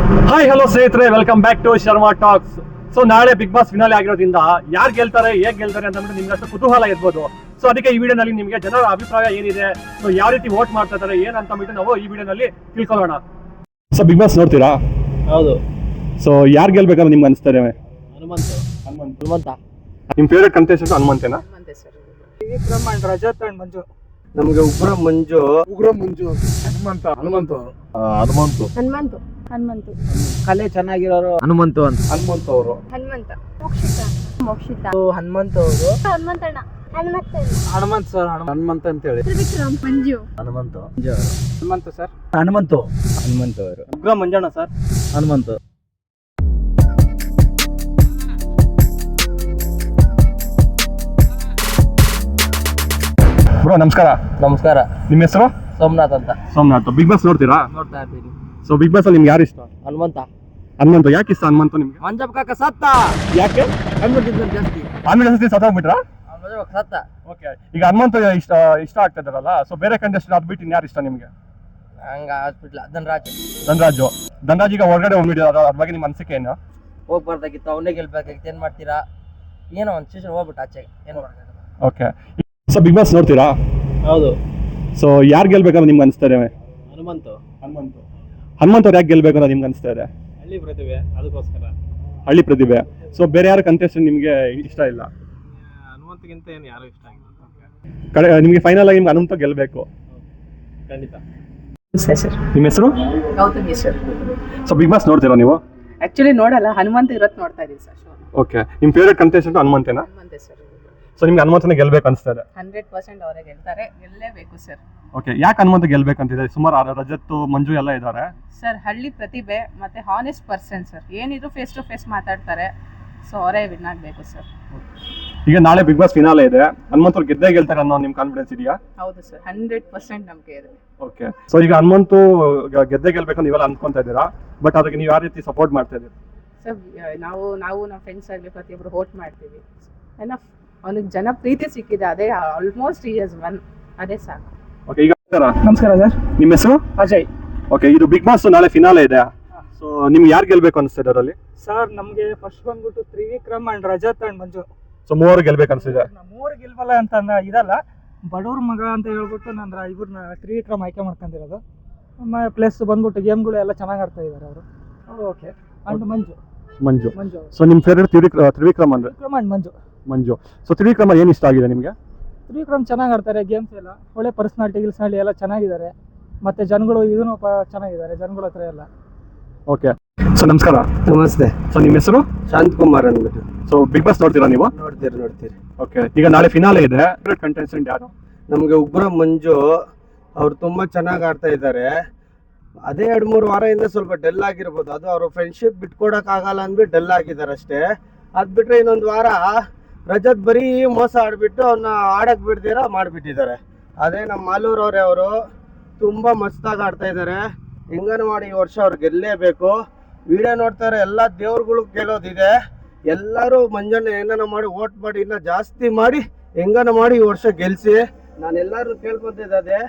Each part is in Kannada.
ಹಾಯ್ ಹಲೋ ಸ್ನೇಹಿತರೆ, welcome back to Sharma talks. So ನಾಳೆ ಬಿಗ್ ಬಾಸ್ ಫಿನಾಲೆ ಆಗಿರೋದ್ರಿಂದ ಯಾರು ಗೆಲ್ತಾರೆ ಹೇಗೆ ಗೆಲ್ತಾರೆ ಅಂತ ನಿಮ್ಗೆ ಅಷ್ಟು ಕುತೂಹಲ ಇರ್ಬೋದು. ಸೊ ಅದಕ್ಕೆ ಈ ವಿಡಿಯೋನಲ್ಲಿ ನಿಮಗೆ ಜನರ ಅಭಿಪ್ರಾಯ ಏನಿದೆ, ಸೊ ಯಾವ ರೀತಿ ವೋಟ್ ಮಾಡ್ತಾ ಇದ್ದಾರೆ ಏನಂತ ಬಿಟ್ಟು ನಾವು ಈ ವಿಡಿಯೋನಲ್ಲಿ ತಿಳ್ಕೊಳ್ಳೋಣ. ಸೊ ಬಿಗ್ ಬಾಸ್ ನೋಡ್ತೀರಾ? ಹೌದು. ಸೊ ಯಾರು ಗೆಲ್ಬೇಕಂತ ನಿಮ್ಗೆ ಅನಿಸ್ತಾರೆ? ಹನುಮಂತ. ನಿಮ್ಮ ಫೇವ್ರೆಟ್ ಕಂಟೆಸ್ಟೆಂಟ್ ಹನುಮಂತೇನಾ? Trivikram and Rajat and Manju. ನಮಗೆ ಉಗ್ರ ಮಂಜು. ಹನುಮಂತು ಕಲೆ ಚೆನ್ನಾಗಿರೋರು ಹನುಮಂತು ಅಂತ. ಹನುಮಂತ್ ಅವರು. ಹನುಮಂತ ಮೋಕ್ಷಿತ ಹನುಮಂತ ಅವರು. ಹನುಮಂತಣ್ಣ ಹನುಮಂತ್ ಸರ್. ಹನುಮಂತ ಅಂತ ಹೇಳಿ. ತ್ರಿವಿಕ್ರಮ್ ಮಂಜು ಹನುಮಂತ. ಹನುಮಂತ್ ಸರ್. ಹನುಮಂತು ಅವರು. ಉಗ್ರ ಮಂಜಣ್ಣ ಸರ್. ಹನುಮಂತ. ಬ್ರೋ ನಮಸ್ಕಾರ. ನಮಸ್ಕಾರ. ನಿಮ್ಮ ಹೆಸರು? ಸೋಮನಾಥ್ ಅಂತ. ಸೋಮನಾಥ್. ಬಿಗ್ ಬಾಸ್ ನೋಡ್ತೀರಾ? ನೋಡ್ತಾ ಇದ್ದೀನಿ. ಸೊ ಬಿಗ್ ಬಾಸ್ ಅಲ್ಲಿ ನಿಮ್ಗೆ ಯಾರು ಇಷ್ಟ? ಹನುಮಂತ. ಹನುಮಂತ. ಯಾಕೆ ಇಷ್ಟ ಹನುಮಂತ ನಿಮ್ಗೆ? ಮಂಜಪ್ಪ ಕಾಕ ಸತ್ತ. ಯಾಕೆ? ಹನುಮಂತ ಜಾಸ್ತಿ. ಆಮೇಲೆ ಸತಿ ಸತ್ತೋಗ್ಬಿಟ್ರಾ? ಮಂಜಪ್ಪ ಸತ್ತ. ಓಕೆ. ಈಗ ಹನುಮಂತ ಇಷ್ಟ ಆಗ್ತಾ ಇದಾರಲ್ಲ, ಸೊ ಬೇರೆ ಕಂಟೆಸ್ಟೆಂಟ್ ಅದು ಬಿಟ್ಟು ಯಾರು ಇಷ್ಟ ನಿಮ್ಗೆ? ಹಂಗ ಹಾಸ್ಪಿಟ್ಲ್ ಧನರಾಜ್. ಧನರಾಜ್ ಈಗ ಹೊರಗಡೆ ಹೋಗ್ಬಿಟ್ಟಿದ್ದಾರೆ, ಅದ್ರ ಬಗ್ಗೆ ನಿಮ್ಮ ಅನಿಸಿಕೆ ಏನು? ಹೋಗ್ಬಾರ್ದಾಗಿತ್ತು, ಅವನೇ ಗೆಲ್ಬೇಕಾಗಿತ್ತು. ಏನ್ ಮಾಡ್ತೀರಾ? ಏನೋ ಒಂದು ಸೀಸನ್ ಹೋಗ್ಬಿಟ್ಟು ಆಚೆಗೆ ಏನ್ ಮಾಡ್ತಾರೆ. ಓಕೆ. ಸೊ ಬಿಗ್ ಬಾಸ್ ನೋಡ್ತೀರಾ? ಹೌದು. ಸೊ ಯಾರು ಗೆಲ್ಬೇಕಂತ ನಿಮ್ಗೆ ಅನಿಸ್ತಾರೆ? ಹನುಮಂತ್ ಹನುಮಂತ ಅವ್ರು ಯಾಕೆ ಗೆಲ್ಬೇಕಂತ ನಿಮ್ಗೆ ಅನಿಸ್ತಾ ಇದೆ? ಹಳ್ಳಿ ಪ್ರತಿಭೆ, ಅದಕ್ಕೋಸ್ಕರ. ಹಳ್ಳಿ ಪ್ರತಿಭೆ. ಸೊ ಬೇರೆ ಯಾರು ಕಂಟೆಸ್ಟೆಂಟ್ ನಿಮ್ಗೆ ಇಷ್ಟ ಇಲ್ಲ? ಹನುಮಂತಗಿಂತ ಏನು ಯಾರು ಇಷ್ಟ ಆಗಿಲ್ಲ. ನಿಮ್ಗೆ ಫೈನಲ್ ಆಗಿ ನಿಮ್ಗೆ ಹನುಮಂತ ಗೆಲ್ಬೇಕು. ಖಂಡಿತ. ನಿಮ್ಮ ಹೆಸರು? Gautami sir. So Bigg Boss ನೋಡ್ತೀರಾ ನೀವು? ಆಕ್ಚುಲಿ ನೋಡಲ್ಲ, ಹನುಮಂತ ಇರೋದು ನೋಡ್ತಾ ಇದೀನಿ ಸರ್. ಓಕೆ. ನಿಮ್ಮ ಫೇವ್ರೆಟ್ ಕಂಟೆಸ್ಟೆಂಟ್ ಹನುಮಂತೇನಾ? ಹನುಮಂತೆ ಸರ್. ಸೊ ನಿಮ್ಗೆ ಹನುಮಂತನೇ ಗೆಲ್ಬೇಕು ಅನಿಸ್ತಾ ಇದೆ? 100% ಅವರೇ ಗೆಲ್ತಾರೆ, ಗೆಲ್ಲೇಬೇಕು ಸರ್. ಓಕೆ. ಯಾಕೆ ಹನುಮಂತ ಗೆಲ್ಬೇಕಂತಿದೆ? ಸುಮಾರು ರಜತ್, ಮಂಜು ಎಲ್ಲ ಇದ್ದಾರೆ ಸರ್. ಹಳ್ಳಿ ಪ್ರತಿಭೆ ಮತ್ತೆ ಹಾನೆಸ್ಟ್ ಪರ್ಸನ್ ಸರ್. ಏನಿದ್ರು ಫೇಸ್ ಟು ಫೇಸ್ ಮಾತಾಡ್ತಾರೆ. ಸೊ ಅವರೇ ವಿನ್ ಆಗಬೇಕು ಸರ್. ಈಗ ನಾಳೆ ಬಿಗ್ ಬಾಸ್ ಫಿನಾಲೆ ಇದೆ, ಹನುಮಂತ ಅವ್ರು ಗೆದ್ದೇ ಗೆಲ್ತಾರೆ ಅನ್ನೋ ನಿಮ್ ಕಾನ್ಫಿಡೆನ್ಸ್ ಇದೆಯಾ? ಹೌದು ಸರ್, 100% ನಂಬಿಕೆ ಇದೆ. ಓಕೆ. ಸೊ ಈಗ ಹನುಮಂತು ಗೆದ್ದೇ ಗೆಲ್ಬೇಕು ನೀವೆಲ್ಲ ಅನ್ಕೊಂತಾ ಇದ್ದೀರಾ, ಬಟ್ ಅದಕ್ಕೆ ನೀವು ಯಾವ ರೀತಿ ಸಪೋರ್ಟ್ ಮಾಡ್ತಾ ಇದ್ದೀರಿ? ಸರ್ ನಾವು ನಮ್ಮ ಫ್ರೆಂಡ್ಸ್ ಆಗಲಿ ಪ್ರತಿಯೊಬ್ಬರು ವೋಟ್ ಮಾಡ್ತೀವಿ. ಎನಫ್ ಅವನಿಗೆ ಜನ ಪ್ರೀತಿ ಸಿಕ್ಕಿದೆ, ಅದೇ ಆಲ್ಮೋಸ್ಟ್ he has won. ಅದೇ ಸಾಕು. ಓಕೆ. ಈಗ ನಮಸ್ಕಾರ ಸರ್. ನಿಮ್ಮ ಹೆಸರು? ಅಜಯ್. ಓಕೆ. ಇದು ಬಿಗ್ ಬಾಸ್ ನಾಳೆ ಫಿನಾಲೆ ಇದೆ, ಸೊ ನಿಮ್ಗೆ ಯಾರು ಗೆಲ್ಬೇಕು ಅನಿಸ್ತಿದೆ ಅದರಲ್ಲಿ? ಸರ್ ನಮಗೆ ಫಸ್ಟ್ ಬಂದ್ಬಿಟ್ಟು Trivikram and Rajat and Manju. So ಮೂವರು ಗೆಲ್ಬೇಕು ಅನಿಸ್ತಿದೆ. ಮೂರು ಗೆಲ್ಬಲ್ಲ ಅಂತ ಇದಲ್ಲ, ಬಡವ್ರ ಮಗ ಅಂತ ಹೇಳ್ಬಿಟ್ಟು ನಾನು ಇವ್ರನ್ನ ತ್ರಿವಿಕ್ರಮ್ ಆಯ್ಕೆ ಮಾಡ್ಕೊಂಡಿರೋದು. ಪ್ಲಸ್ ಬಂದ್ಬಿಟ್ಟು ಗೇಮ್ಗಳು ಎಲ್ಲ ಚೆನ್ನಾಗಿ ಆಡ್ತಾ ಇದ್ದಾರೆ ಅವರು. ಓಕೆ. ಅಂಡ್ ಮಂಜು. ಸೊ ನಿಮ್ಮ ಫೇವ್ರೆಟ್ ತ್ರಿವಿಕ್ರಮ್ ಅಂದ್ರೆ? ತ್ರಿವಿಕ್ರಮ್ ಅಂಡ್ ಮಂಜು. ಸೊ ತ್ರಿವಿಕ್ರಮ ಏನು ಇಷ್ಟ ಆಗಿದೆ ನಿಮಗೆ? ತ್ರಿವಿಕ್ರಮ್ ಚೆನ್ನಾಗಿ ಆಡ್ತಾರೆ, ಗೇಮ್ಸ್ ಎಲ್ಲ ಒಳ್ಳೆ ಪರ್ಸನಾಲಿಟಿ ಎಲ್ಲ ಚೆನ್ನಾಗಿದ್ದಾರೆ. ಮತ್ತೆ ಜನಗಳು ಇದನ್ನು ಚೆನ್ನಾಗಿದ್ದಾರೆ ಜನಗಳ ಹತ್ರ ಎಲ್ಲ. ಓಕೆ. ಸೊ ನಮಸ್ಕಾರ. ನಮಸ್ತೆ. ಸೊ ನಿಮ್ಮ ಹೆಸರು? ಶಾಂತಕುಮಾರ್ ಅಂದ್ಬಿಟ್ಟು. ಸೊ ಬಿಗ್ ಬಾಸ್ ನೋಡ್ತೀರಾ ನೀವು? ನೋಡ್ತೀರಿ. ಓಕೆ. ಈಗ ನಾಳೆ ಫಿನಾಲೆ ಇದೆ, ಫೇವ್ರೆಟ್ ಕಂಟೆಸ್ಟೆಂಟ್ ಯಾರು? ನಮಗೆ ಉಗ್ರ ಮಂಜು ಅವ್ರು ತುಂಬಾ ಚೆನ್ನಾಗಿ ಆಡ್ತಾ ಇದ್ದಾರೆ. ಅದೇ 2-3 ವಾರದಿಂದ ಸ್ವಲ್ಪ ಡೆಲ್ ಆಗಿರ್ಬೋದು, ಅದು ಅವ್ರ ಫ್ರೆಂಡ್ಶಿಪ್ ಬಿಟ್ಕೊಡಕ್ ಆಗಲ್ಲ ಅಂದ್ಬಿಟ್ಟು ಡೆಲ್ ಆಗಿದ್ದಾರೆ ಅಷ್ಟೇ. ಅದ್ ಬಿಟ್ರೆ ಇನ್ನೊಂದು ವಾರ ರಜತ್ ಬರೀ ಮೋಸ ಆಡ್ಬಿಟ್ಟು ಅವ್ನ ಆಡಕ್ ಬಿಡ್ದಿರ ಮಾಡ್ಬಿಟ್ಟಿದ್ದಾರೆ. ಅದೇ ನಮ್ಮ ಮಾಲೂರ್ ಅವರು ತುಂಬಾ ಮಸ್ತಾಗಿ ಆಡ್ತಾ ಇದ್ದಾರೆ. ಹೆಂಗನ ಮಾಡಿ ಈ ವರ್ಷ ಅವ್ರು ಗೆಲ್ಲೇಬೇಕು. ವಿಡಿಯೋ ನೋಡ್ತಾರೆ, ಎಲ್ಲ ದೇವ್ರುಗಳು ಗೆಲ್ಲೋದಿದೆ. ಎಲ್ಲರೂ ಮಂಜಣ್ಣ ಏನಾನ ಮಾಡಿ ವೋಟ್ ಮಾಡಿ ಇನ್ನ ಜಾಸ್ತಿ ಮಾಡಿ ಹೆಂಗನ ಮಾಡಿ ಈ ವರ್ಷ ಗೆಲ್ಸಿ. ನಾನು ಎಲ್ಲರೂ ಕೇಳ್ಕೊತಿದ್ದೆ,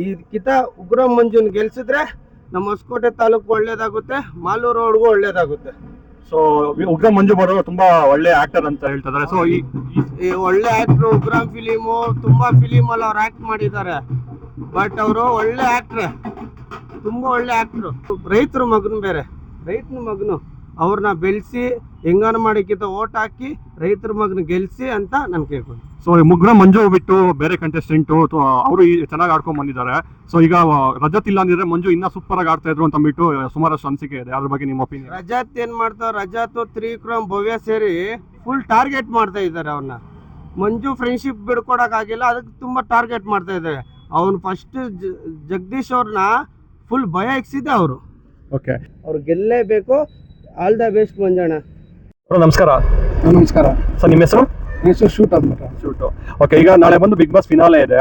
ಈ ಕಿತ ಉಗ್ರ ಮಂಜುನ್ ಗೆಲ್ಸಿದ್ರೆ ನಮ್ಮ ಹೊಸಕೋಟೆ ತಾಲೂಕು ಒಳ್ಳೇದಾಗುತ್ತೆ, ಮಾಲೂರು ರೋಡ್ಗೂ ಒಳ್ಳೇದಾಗುತ್ತೆ. ಸೊ ಉಗ್ರ ಮಂಜು ಬರೋ ತುಂಬಾ ಒಳ್ಳೆ ಆಕ್ಟರ್ ಅಂತ ಹೇಳ್ತಿದ್ದಾರೆ. ಸೊ ಈ ಒಳ್ಳೆ ಆಕ್ಟರ್ ಉಗ್ರಂ ಫಿಲಿಮು ತುಂಬಾ ಫಿಲಿಮ್ ಅಲ್ಲಿ ಅವ್ರು ಆಕ್ಟ್ ಮಾಡಿದ್ದಾರೆ. ಬಟ್ ಅವರು ಒಳ್ಳೆ ಆಕ್ಟ್ರೆ, ತುಂಬಾ ಒಳ್ಳೆ ಆಕ್ಟ್ರು. ರೈತರ ಮಗನು ಅವ್ರನ್ನ ಬೆಳೆಸಿ ಹೆಂಗಾನ ಮಾಡಿಕ್ಕಿಂತ ಓಟ್ ಹಾಕಿ ರೈತರ ಮಗನ ಗೆಲ್ಸಿ ಅಂತ ನಾನು ಕೇಳ್ಕೊಂಡು. ಸೊ ಉಗ್ರ ಮಂಜು ಬಿಟ್ಟು ಬೇರೆ ಕಂಟೆಸ್ಟೆಂಟ್ ಅವರು ಚೆನ್ನಾಗಿ ಆಡ್ಕೊಂಡ್ ಬಂದಿದ್ದಾರೆ. ಸೊ ಈಗ ರಜತ್ ಇಲ್ಲ ಅಂದಿದ್ರೆ ಮಂಜು ಇನ್ನ ಸೂಪರ್ ಆಗಿ ಆಡ್ತಾ ಇದ್ರು ಅಂತ ಬಿಟ್ಟು ಸುಮಾರಷ್ಟು ಅನಿಸಿಕೆ ಇದೆ. ಅದ್ರ ಬಗ್ಗೆ ನಿಮ್ಮ ಒಪಿನಿಯನ್? ರಜತ್ ಏನ್ ಮಾಡ್ತಾವ, ರಜತ್ ತ್ರಿವಿಕ್ರಮ್ ಭವ್ಯ ಸೇರಿ ಫುಲ್ ಟಾರ್ಗೆಟ್ ಮಾಡ್ತಾ ಇದ್ದಾರೆ ಅವ್ರನ್ನ. ಮಂಜು ಫ್ರೆಂಡ್ಶಿಪ್ ಬಿಡ್ಕೊಡಕ್ ಆಗಿಲ್ಲ, ಅದಕ್ಕೆ ತುಂಬಾ ಟಾರ್ಗೆಟ್ ಮಾಡ್ತಾ ಇದ್ದಾರೆ. ಅವ್ನು ಫಸ್ಟ್ ಜಗದೀಶ್ ಅವ್ರನ್ನ ಫುಲ್ ಭಯ ಇಕ್ಸಿದೆ ಅವರು. ಓಕೆ. ಅವ್ರು ಗೆಲ್ಲೇಬೇಕು. All the best Manjanna. ನಮಸ್ಕಾರ. ಸರ್ ನಿಮ್ಮ ಹೆಸರು? ಶೂಟ್ ಅಂದ್ಬಿಟ್ಟು. ಶೂಟ್. ಓಕೆ. ಈಗ ನಾಳೆ ಬಂದು ಬಿಗ್ ಬಾಸ್ ಫಿನಾಲೆ ಇದೆ,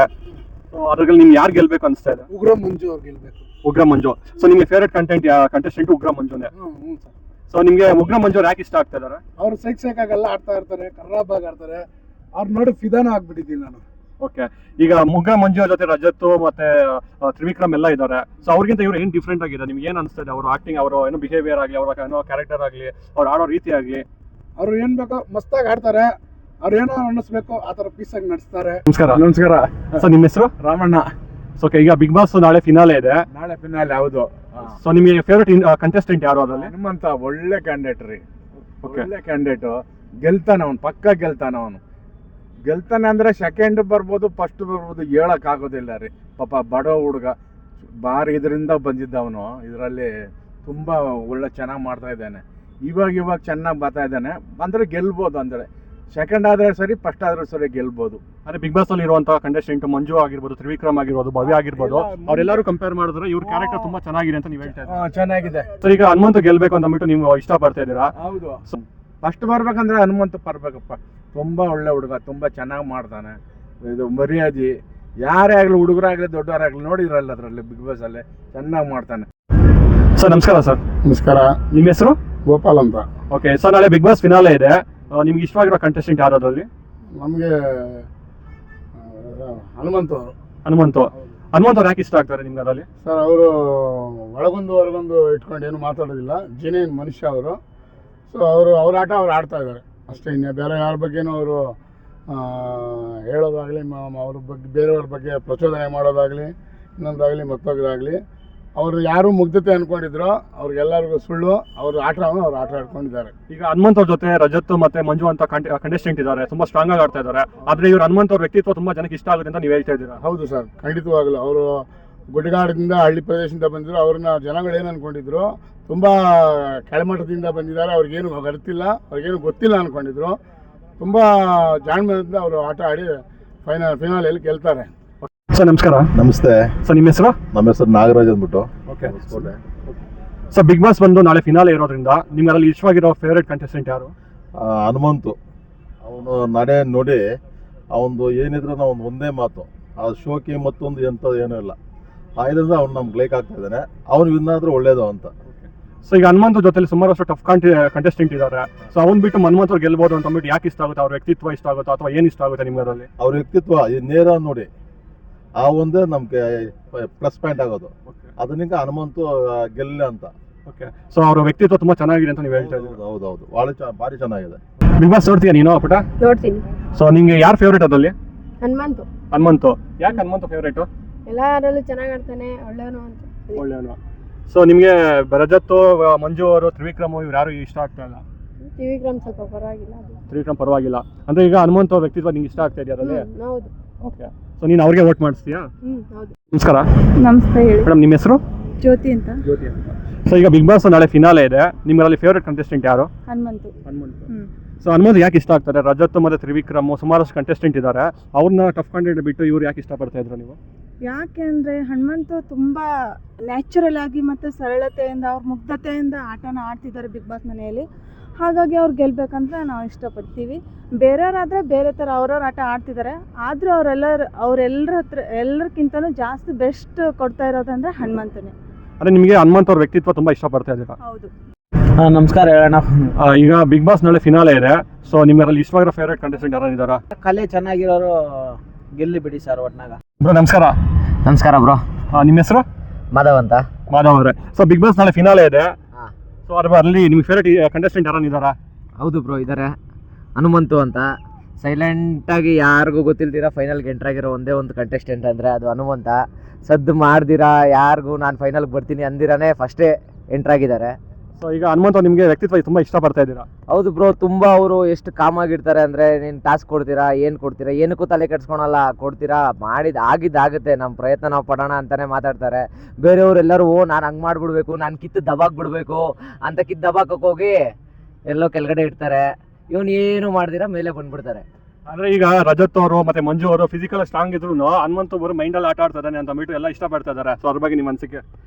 ಸೊ ಅದ್ರಲ್ಲಿ ನಿಮ್ಗೆ ಯಾರು ಗೆಲ್ಬೇಕು ಅನಿಸ್ತಾ ಇದೆ? ಉಗ್ರ ಮಂಜು ಅವ್ರು ಗೆಲ್ಬೇಕು. ಉಗ್ರ ಮಂಜು. ಸೊ ನಿಮ್ಗೆ ಫೇವ್ರೆಟ್ ಕಂಟೆಸ್ಟೆಂಟ್ ಉಗ್ರ ಮಂಜುನೇ? ಸೊ ನಿಮ್ಗೆ ಉಗ್ರ ಮಂಜು ಯಾಕೆ ಇಷ್ಟ ಆಗ್ತಾ ಇದಾರೆ? ಅವ್ರು ಸೈಕ್ ಆಗಲ್ಲ ಆಡ್ತಾ ಇರ್ತಾರೆ, ಕರ್ರಾಬಾಗ್ ಆಡ್ತಾರೆ. ಅವ್ರು ನೋಡಿ ಫಿದಾನ ಆಗ್ಬಿಟ್ಟಿದ್ದೀನಿ ನಾನು. ಓಕೆ, ಈಗ ಮುಗ್ಗ ಮಂಜು ಜೊತೆ ರಜತ್ ಮತ್ತೆ ತ್ರಿವಿಕ್ರಮ್ ಎಲ್ಲ ಇದ್ದಾರೆ. ಸೊ ಅವ್ರಿಗಿಂತ ಇವ್ರು ಏನ್ ಡಿಫ್ರೆಂಟ್ ಆಗಿದೆ ನಿಮ್ಗೆ ಏನ್ ಅನ್ಸ್ತದೆ? ಅವ್ರ ಆಕ್ಟಿಂಗ್, ಅವರು ಏನೋ ಬಿಹೇವಿಯರ್ ಆಗ್ಲಿ, ಅವ್ರ ಏನೋ ಕ್ಯಾರೆಕ್ಟರ್ ಆಗ್ಲಿ, ಅವ್ರು ಆಡೋ ರೀತಿ ಆಗ್ಲಿ. ಅವ್ರು ಏನ್ ಬೇಕೋ ಮಸ್ತಾಗಿ ಆಡ್ತಾರೆ. ಅವ್ರು ಏನೋ ಅನ್ನಿಸ್ಬೇಕು ಆ ತರ ಪೀಸ್ ಆಗಿ ನಡೆಸ್ತಾರೆ. ನಮಸ್ಕಾರ. ಸೊ ನಿಮ್ಮ ಹೆಸರು? ರಾಮಣ್ಣ. ಸೊ ಈಗ ಬಿಗ್ ಬಾಸ್ ನಾಳೆ ಫಿನಾಲೆ ಇದೆ. ನಾಳೆ ಫಿನಾಲೆ ಹೌದು. ಸೊ ನಿಮಗೆ ಫೇವರೇಟ್ ಕಂಟೆಸ್ಟೆಂಟ್ ಯಾರು ಅದರಲ್ಲಿ? ಹನುಮಂತ ಒಳ್ಳೆ ಕ್ಯಾಂಡಿಡೇಟ್ ರೀ. ಓಕೆ, ಒಳ್ಳೆ ಕ್ಯಾಂಡಿಡೇಟ್. ಗೆಲ್ತಾನೆ ಅವನು, ಪಕ್ಕ ಗೆಲ್ತಾನೆ ಅವನು. ಗೆಲ್ತಾನೆ ಅಂದ್ರೆ ಸೆಕೆಂಡ್ ಬರ್ಬೋದು, ಫಸ್ಟ್ ಬರ್ಬೋದು, ಹೇಳಕ್ ಆಗೋದಿಲ್ಲ ರೀ. ಪಾಪ ಬಡ ಹುಡುಗ, ಬಾರಿ ಇದರಿಂದ ಬಂದಿದ್ದ ಅವನು. ಇದರಲ್ಲಿ ತುಂಬಾ ಒಳ್ಳೆ ಚೆನ್ನಾಗಿ ಮಾಡ್ತಾ ಇದ್ದಾನೆ. ಇವಾಗ ಚೆನ್ನಾಗಿ ಬರ್ತಾ ಇದ್ದಾನೆ. ಅಂದ್ರೆ ಗೆಲ್ಬೋದು ಅಂದ್ರೆ ಸೆಕೆಂಡ್ ಆದ್ರೆ ಸರಿ, ಫಸ್ಟ್ ಆದ್ರೆ ಸರಿ, ಗೆಲ್ಬೋದು. ಅಂದ್ರೆ ಬಿಗ್ ಬಾಸ್ ಅಲ್ಲಿ ಇರುವಂತಹ ಕಂಟೆಸ್ಟೆಂಟ್ ಮಂಜು ಆಗಿರ್ಬೋದು, ತ್ರಿವಿಕ್ರಮ್ ಆಗಿರ್ಬೋದು, ಭವ್ಯ ಆಗಿರ್ಬೋದು, ಅವರೆಲ್ಲರೂ ಕಂಪೇರ್ ಮಾಡಿದ್ರೆ ಇವ್ರ ಕ್ಯಾರೆಕ್ಟರ್ ತುಂಬಾ ಚೆನ್ನಾಗಿದೆ ಅಂತ ನೀವು ಹೇಳ್ತಾ ಇದ್ದೀರಾ. ಚೆನ್ನಾಗಿದೆ. ಸರ್, ಈಗ ಹನುಮಂತ ಗೆಲ್ಬೇಕು ಅಂತ ಅಂದ್ಬಿಟ್ಟು ನೀವು ಇಷ್ಟ ಪಡ್ತಾ ಇದ್ದೀರಾ? ಹೌದು. ಫಸ್ಟ್ ಬರ್ಬೇಕಂದ್ರೆ ಹನುಮಂತ ಬರ್ಬೇಕಪ್ಪ. ತುಂಬಾ ಒಳ್ಳೆ ಹುಡುಗ, ತುಂಬಾ ಚೆನ್ನಾಗಿ ಮಾಡ್ತಾನೆ. ಇದು ಮರ್ಯಾದೆ ಯಾರೇ ಆಗ್ಲಿ, ಹುಡುಗರಾಗ್ಲಿ ದೊಡ್ಡವರಾಗ್ಲಿ, ನೋಡಿದ್ರಲ್ಲ ಅದರಲ್ಲಿ ಬಿಗ್ ಬಾಸ್ ಅಲ್ಲಿ ಚೆನ್ನಾಗಿ ಮಾಡ್ತಾನೆ. ಸರ್ ನಮಸ್ಕಾರ. ಸರ್ ನಮಸ್ಕಾರ. ನಿಮ್ಮ ಹೆಸರು? ಗೋಪಾಲ್ ಅಂತ. ಓಕೆ ಸರ್, ನಾಳೆ ಬಿಗ್ ಬಾಸ್ ಫಿನಾಲೆ ಇದೆ. ನಿಮ್ಗೆ ಇಷ್ಟವಾಗಿರೋ ಕಂಟೆಸ್ಟೆಂಟ್ ಯಾರು ಅದರಲ್ಲಿ? ನಮಗೆ ಹನುಮಂತ ಅವರು. ಹನುಮಂತ ಅವ್ರು ಯಾಕೆ ಇಷ್ಟ ಆಗ್ತಾರೆ ನಿಮ್ಗೆ ಅದರಲ್ಲಿ? ಸರ್, ಅವರು ಒಳಗೊಂದು ಹೊರಗೊಂದು ಇಟ್ಕೊಂಡು ಏನು ಮಾತಾಡೋದಿಲ್ಲ. ಜೆನ್ಯೂನ್ ಮನುಷ್ಯ ಅವರು. ಸೊ ಅವ್ರ ಆಟ ಅವ್ರು ಆಡ್ತಾ ಇದ್ದಾರೆ ಅಷ್ಟೇ. ಇನ್ನು ಬೇರೆ ಯಾರ ಬಗ್ಗೆನೂ ಅವರು ಹೇಳೋದಾಗಲಿ, ಅವ್ರ ಬಗ್ಗೆ ಬೇರೆಯವ್ರ ಬಗ್ಗೆ ಪ್ರಚೋದನೆ ಮಾಡೋದಾಗಲಿ, ಇನ್ನೊಂದಾಗಲಿ ಮತ್ತೊಂದಾಗಲಿ, ಅವರು ಯಾರು ಮುಗ್ಧತೆ ಅನ್ಕೊಂಡಿದ್ರು ಅವ್ರಿಗೆಲ್ಲರಿಗೂ ಸುಳ್ಳು. ಅವ್ರು ಆಟ ಆಡ್ಕೊಂಡಿದ್ದಾರೆ. ಈಗ ಹನುಮಂತ ಅವ್ರ ಜೊತೆ ರಜತ್ ಮತ್ತೆ ಮಂಜು ಅಂತ ಕಂಟೆಸ್ಟೆಂಟ್ ಇದ್ದಾರೆ, ತುಂಬಾ ಸ್ಟ್ರಾಂಗ್ ಆಗಿ ಆಡ್ತಾ ಇದ್ದಾರೆ. ಆದ್ರೆ ಇವ್ರು ಹನುಮಂತ ಅವ್ರ ವ್ಯಕ್ತಿತ್ವ ತುಂಬಾ ಜನಕ್ಕೆ ಇಷ್ಟ ಆಗುತ್ತೆ ಅಂತ ನೀವು ಹೇಳ್ತಾ ಇದ್ದೀರಾ? ಹೌದು ಸರ್, ಖಂಡಿತವಾಗಲೂ. ಅವರು ಗುಡ್ಡಗಾಡದಿಂದ, ಹಳ್ಳಿ ಪ್ರದೇಶದಿಂದ ಬಂದಿದ್ರು. ಅವ್ರನ್ನ ಜನಗಳು ಏನು ಅನ್ಕೊಂಡಿದ್ರು, ತುಂಬ ಕೆಳಮಟ್ಟದಿಂದ ಬಂದಿದ್ದಾರೆ, ಅವ್ರಿಗೇನು ಗೊತ್ತಿಲ್ಲ, ಅವ್ರಿಗೇನು ಗೊತ್ತಿಲ್ಲ ಅನ್ಕೊಂಡಿದ್ರು. ತುಂಬ ಜಾಣ್ಮೆಯಿಂದ ಅವರು ಆಟ ಆಡಿ ಫಿನಾಲೆಯಲ್ಲಿ ಗೆಲ್ತಾರೆ. ಸರ್ ನಮಸ್ಕಾರ. ನಮಸ್ತೆ. ಸರ್ ನಿಮ್ಮ ಹೆಸರು? ನಮ್ಮ ಹೆಸರು ನಾಗರಾಜ್ ಅಂದ್ಬಿಟ್ಟು. ಓಕೆ ಸರ್, ಬಿಗ್ ಬಾಸ್ ಬಂದು ನಾಳೆ ಫಿನಾಲೆ ಇರೋದ್ರಿಂದ ನಿಮ್ಗೆ ಅದರಲ್ಲಿ ಇಷ್ಟವಾಗಿರೋ ಫೇವರೇಟ್ ಕಂಟೆಸ್ಟೆಂಟ್ ಯಾರು? ಹನುಮಂತು. ಅವನು ನಡೆ ನೋಡಿ, ಅವನು ಏನಿದ್ರು ನಾವು ಒಂದೇ ಮಾತು, ಆ ಶೋಕಿ ಮತ್ತೊಂದು ಎಂಥದ್ದು ಏನೂ ಇಲ್ಲ. ಇದರಿಂದ ಅವ್ನು ನಮ್ಗೆ ಲೈಕ್ ಆಗ್ತಾ ಇದ್ದಾನೆ. ಅವ್ನು ವಿನ್ ಆದ್ರೆ ಒಳ್ಳೇದು ಅಂತ. ಸೊ ಈಗ ಹನುಮಂತ ಜೊತೆಲಿ ಸುಮಾರು ಅಷ್ಟು ಟಫ್ ಕಂಟೆಸ್ಟೆಂಟ್ ಇದ್ದಾರೆ. ಸೊ ಅವ್ನು ಬಿಟ್ಟು ಹನುಮಂತ ಅವ್ರು ಗೆಲ್ಬೋದು ಅಂತ ಅಂದ್ಬಿಟ್ಟು ಯಾಕೆ ಇಷ್ಟ ಆಗುತ್ತೆ? ಅವ್ರ ವ್ಯಕ್ತಿತ್ವ ಇಷ್ಟ ಆಗುತ್ತಾ ಅಥವಾ ಏನು ಇಷ್ಟ ಆಗುತ್ತೆ ನಿಮ್ಗೆ ಅದರಲ್ಲಿ? ಅವ್ರ ವ್ಯಕ್ತಿತ್ವ ನೇರ ನೋಡಿ, ಆ ಒಂದೇ ನಮ್ಗೆ ಪ್ಲಸ್ ಪಾಯಿಂಟ್ ಆಗೋದು. ಅದನ್ನ ಹನುಮಂತು ಗೆಲ್ಲ ಅಂತ. ಓಕೆ, ಸೊ ಅವ್ರ ವ್ಯಕ್ತಿತ್ವ ತುಂಬಾ ಚೆನ್ನಾಗಿದೆ ಅಂತ ನೀವು ಹೇಳ್ತಾ ಇದ್ದೀವಿ. ಹೌದೌದು, ಭಾರಿ ಚೆನ್ನಾಗಿದೆ. ಬಿಗ್ ಬಾಸ್ ನೋಡ್ತೀಯ ನೀನು ಪುಟ? ನೋಡ್ತೀನಿ. ಸೊ ನಿಮ್ಗೆ ಯಾರು ಫೇವರೇಟ್ ಅದಲ್ಲಿ? ಹನುಮಂತು. ಹನುಮಂತು ಯಾಕೆ ಹನುಮಂತ ಫೇವರೇಟ್? ಎಲ್ಲರಲ್ಲೂ ಚೆನ್ನಾಗಿ ಆಡ್ತಾನೆ, ಒಳ್ಳೆಯವನು ಅಂತ. ಒಳ್ಳೆಯವನು. ಸೊ ನಿಮ್ಗೆ ರಜತ್, ಮಂಜು ಅವರು, ತ್ರಿವಿಕ್ರಮ್ ಇವ್ರು ಯಾರು ಇಷ್ಟ ಆಗ್ತಾ ಇಲ್ಲ? ತ್ರಿವಿಕ್ರಮ್ ಸ್ವಲ್ಪ ಪರವಾಗಿಲ್ಲ. ತ್ರಿವಿಕ್ರಮ್ ಪರವಾಗಿಲ್ಲ ಅಂದ್ರೆ ಈಗ ಹನುಮಂತ ಅವ್ರ ವ್ಯಕ್ತಿತ್ವ ನಿಂಗೆ ಇಷ್ಟ ಆಗ್ತಾ ಇದೆಯಾ ಅದರಲ್ಲಿ? ಹೌದು. ಓಕೆ, ಸೊ ನೀನು ಅವ್ರಿಗೆ ವೋಟ್ ಮಾಡಿಸ್ತೀಯಾ? ಹೌದು. ನಮಸ್ಕಾರ. ನಮಸ್ತೆ, ಹೇಳಿ. ಮೇಡಮ್ ನಿಮ್ಮ ಹೆಸರು? ಜ್ಯೋತಿ ಅಂತ. ಜ್ಯೋತಿ ಅಂತ. ಸೊ ಈಗ ಬಿಗ್ ಬಾಸ್ ನಾಳೆ ಫಿನಾಲೆ ಇದೆ, ನಿಮ್ಮಲ್ಲಿ ಫೇವರೇಟ್ ಕಂಟೆಸ್ಟೆಂಟ್ ಯಾರು? ಹನುಮಂತು. ಸೊ ಹನುಮಂತ್ ಯಾಕೆ ಇಷ್ಟ ಆಗ್ತಾರೆ? ರಜತ್ ಮತ್ತೆ ತ್ರಿವಿಕ್ರಮ್ ಸುಮಾರಷ್ಟು ಕಂಟೆಸ್ಟೆಂಟ್ ಇದ್ದಾರೆ, ಅವ್ರನ್ನ ಟಫ್ ಕಂಟೆಂಟ್ ಬಿಟ್ಟು ಇವ್ರು ಯಾಕೆ ಇಷ್ಟಪಡ್ತಾ ಇದ್ರು ನೀವು? ಯಾಕೆ ಅಂದರೆ ಹನುಮಂತು ತುಂಬ ನ್ಯಾಚುರಲ್ ಆಗಿ ಮತ್ತು ಸರಳತೆಯಿಂದ, ಅವ್ರ ಮುಗ್ಧತೆಯಿಂದ ಆಟನ ಆಡ್ತಿದ್ದಾರೆ ಬಿಗ್ ಬಾಸ್ ಮನೆಯಲ್ಲಿ. ಹಾಗಾಗಿ ಅವ್ರು ಗೆಲ್ಬೇಕಂತ ನಾವು ಇಷ್ಟಪಡ್ತೀವಿ. ಬೇರೆಯವರಾದರೆ ಬೇರೆ ಥರ ಅವ್ರವ್ರ ಆಟ ಆಡ್ತಿದ್ದಾರೆ. ಆದರೂ ಎಲ್ಲರಿಗಿಂತಲೂ ಜಾಸ್ತಿ ಬೆಸ್ಟ್ ಕೊಡ್ತಾ ಇರೋದಂದರೆ ಹನುಮಂತನೇ. ಅಂದರೆ ನಿಮಗೆ ಹನುಮಂತ್ ಅವ್ರ ವ್ಯಕ್ತಿತ್ವ ತುಂಬ ಇಷ್ಟಪಡ್ತಾ ಇದ್ದೀರಾ? ಹೌದು. ನಮಸ್ಕಾರ ಹೇಳೋಣ. ಈಗ ಬಿಗ್ ಬಾಸ್ ನಾಳೆ ಫಿನಾಲೆ ಇದೆ, ಸೊ ನಿಮ್ಮಲ್ಲಿ ಇಷ್ಟವಾಗಿರೋ ಫೇವರೇಟ್ ಕಂಟೆಸ್ಟೆಂಟ್ ಯಾರು ಇದ್ದಾರಾ? ಕಲೆ ಚೆನ್ನಾಗಿರೋರು ಗೆಲ್ಲಿ ಬಿಡಿ ಸರ್ ಒಟ್ನಾಗ. ಬ್ರೋ ನಮಸ್ಕಾರ. ನಮಸ್ಕಾರ ಬ್ರೋ. ನಿಮ್ಮ ಹೆಸರು? ಮಾಧವ್ ಅಂತ. ಮಾಧವ್ ಅವರೇ, ಸೊ ಬಿಗ್ ಬಾಸ್ ನಾಳೆ ಫಿನಾಲೆ ಇದೆ, ಸೊ ಅದರಲ್ಲಿ ನಿಮ್ಗೆ ಫೇವರೇಟ್ ಕಂಟೆಸ್ಟೆಂಟ್ ಯಾರು ಇದ್ದಾರಾ? ಹೌದು ಬ್ರೋ, ಇದ್ದಾರೆ. ಹನುಮಂತು ಅಂತ ಸೈಲೆಂಟಾಗಿ ಯಾರಿಗೂ ಗೊತ್ತಿಲ್ದಿರ ಫೈನಲ್ಗೆ ಎಂಟ್ರಾಗಿರೋ ಒಂದೇ ಒಂದು ಕಂಟೆಸ್ಟೆಂಟ್ ಅಂದರೆ ಅದು ಹನುಮಂತ. ಸದ್ದು ಮಾಡ್ದಿರಾ ಯಾರಿಗೂ ನಾನು ಫೈನಲ್ಗೆ ಬರ್ತೀನಿ ಅಂದಿರಾನೇ ಫಸ್ಟೇ ಎಂಟ್ರಾಗಿದ್ದಾರೆ. ಸೊ ಈಗ ಹನುಮಂತ ನಿಮಗೆ ವ್ಯಕ್ತಿತ್ವ ತುಂಬ ಇಷ್ಟಪಡ್ತಾ ಇದ್ದೀರಾ? ಹೌದು ಬ್ರೋ, ತುಂಬ ಅವರು ಎಷ್ಟು ಕಾಮಾಗಿರ್ತಾರೆ ಅಂದರೆ, ನೀನು ಟಾಸ್ಕ್ ಕೊಡ್ತೀರಾ, ಏನು ಕೊಡ್ತೀರಾ, ಏನಕ್ಕೂ ತಲೆ ಕೆಡ್ಸ್ಕೊಳಲ್ಲ, ಕೊಡ್ತೀರಾ, ಆಗಿದ್ದಾಗುತ್ತೆ, ನಮ್ಮ ಪ್ರಯತ್ನ ನಾವು ಪಡೋಣ ಅಂತಲೇ ಮಾತಾಡ್ತಾರೆ. ಬೇರೆಯವರೆಲ್ಲರೂ ನಾನು ಹಂಗೆ ಮಾಡಿಬಿಡ್ಬೇಕು, ನಾನು ಕಿತ್ತು ದಬಾಕ್ಬಿಡ್ಬೇಕು ಅಂತ ಕಿತ್ತು ದಬಾಕಕ್ಕೆ ಹೋಗಿ ಎಲ್ಲೋ ಕೆಳಗಡೆ ಇಡ್ತಾರೆ. ಇವನು ಏನು ಮಾಡ್ದಿರಾ ಮೇಲೆ ಬಂದ್ಬಿಡ್ತಾರೆ. ಅಂದ್ರೆ ಈಗ ರಜತ್ ಅವರು ಮತ್ತೆ ಮಂಜು ಅವರು ಫಿಸಿಕಲ್ ಸ್ಟ್ರಾಂಗ್ ಇದ್ರು ಹನುಮಂತ ಅವರು ಮೈಂಡಲ್ಲಿ ಆಟ ಆಡ್ತಾ ಇದ್ದಾನೆ ಅಂತ ಅಂದ್ಬಿಟ್ಟು ಎಲ್ಲ ಇಷ್ಟಪಡ್ತಾ ಇದ್ದಾರೆ. ಸೊ ಅದ್ರ ಬಗ್ಗೆ ನಿಮ್ಮ ಅನಿಸಿಕೆ?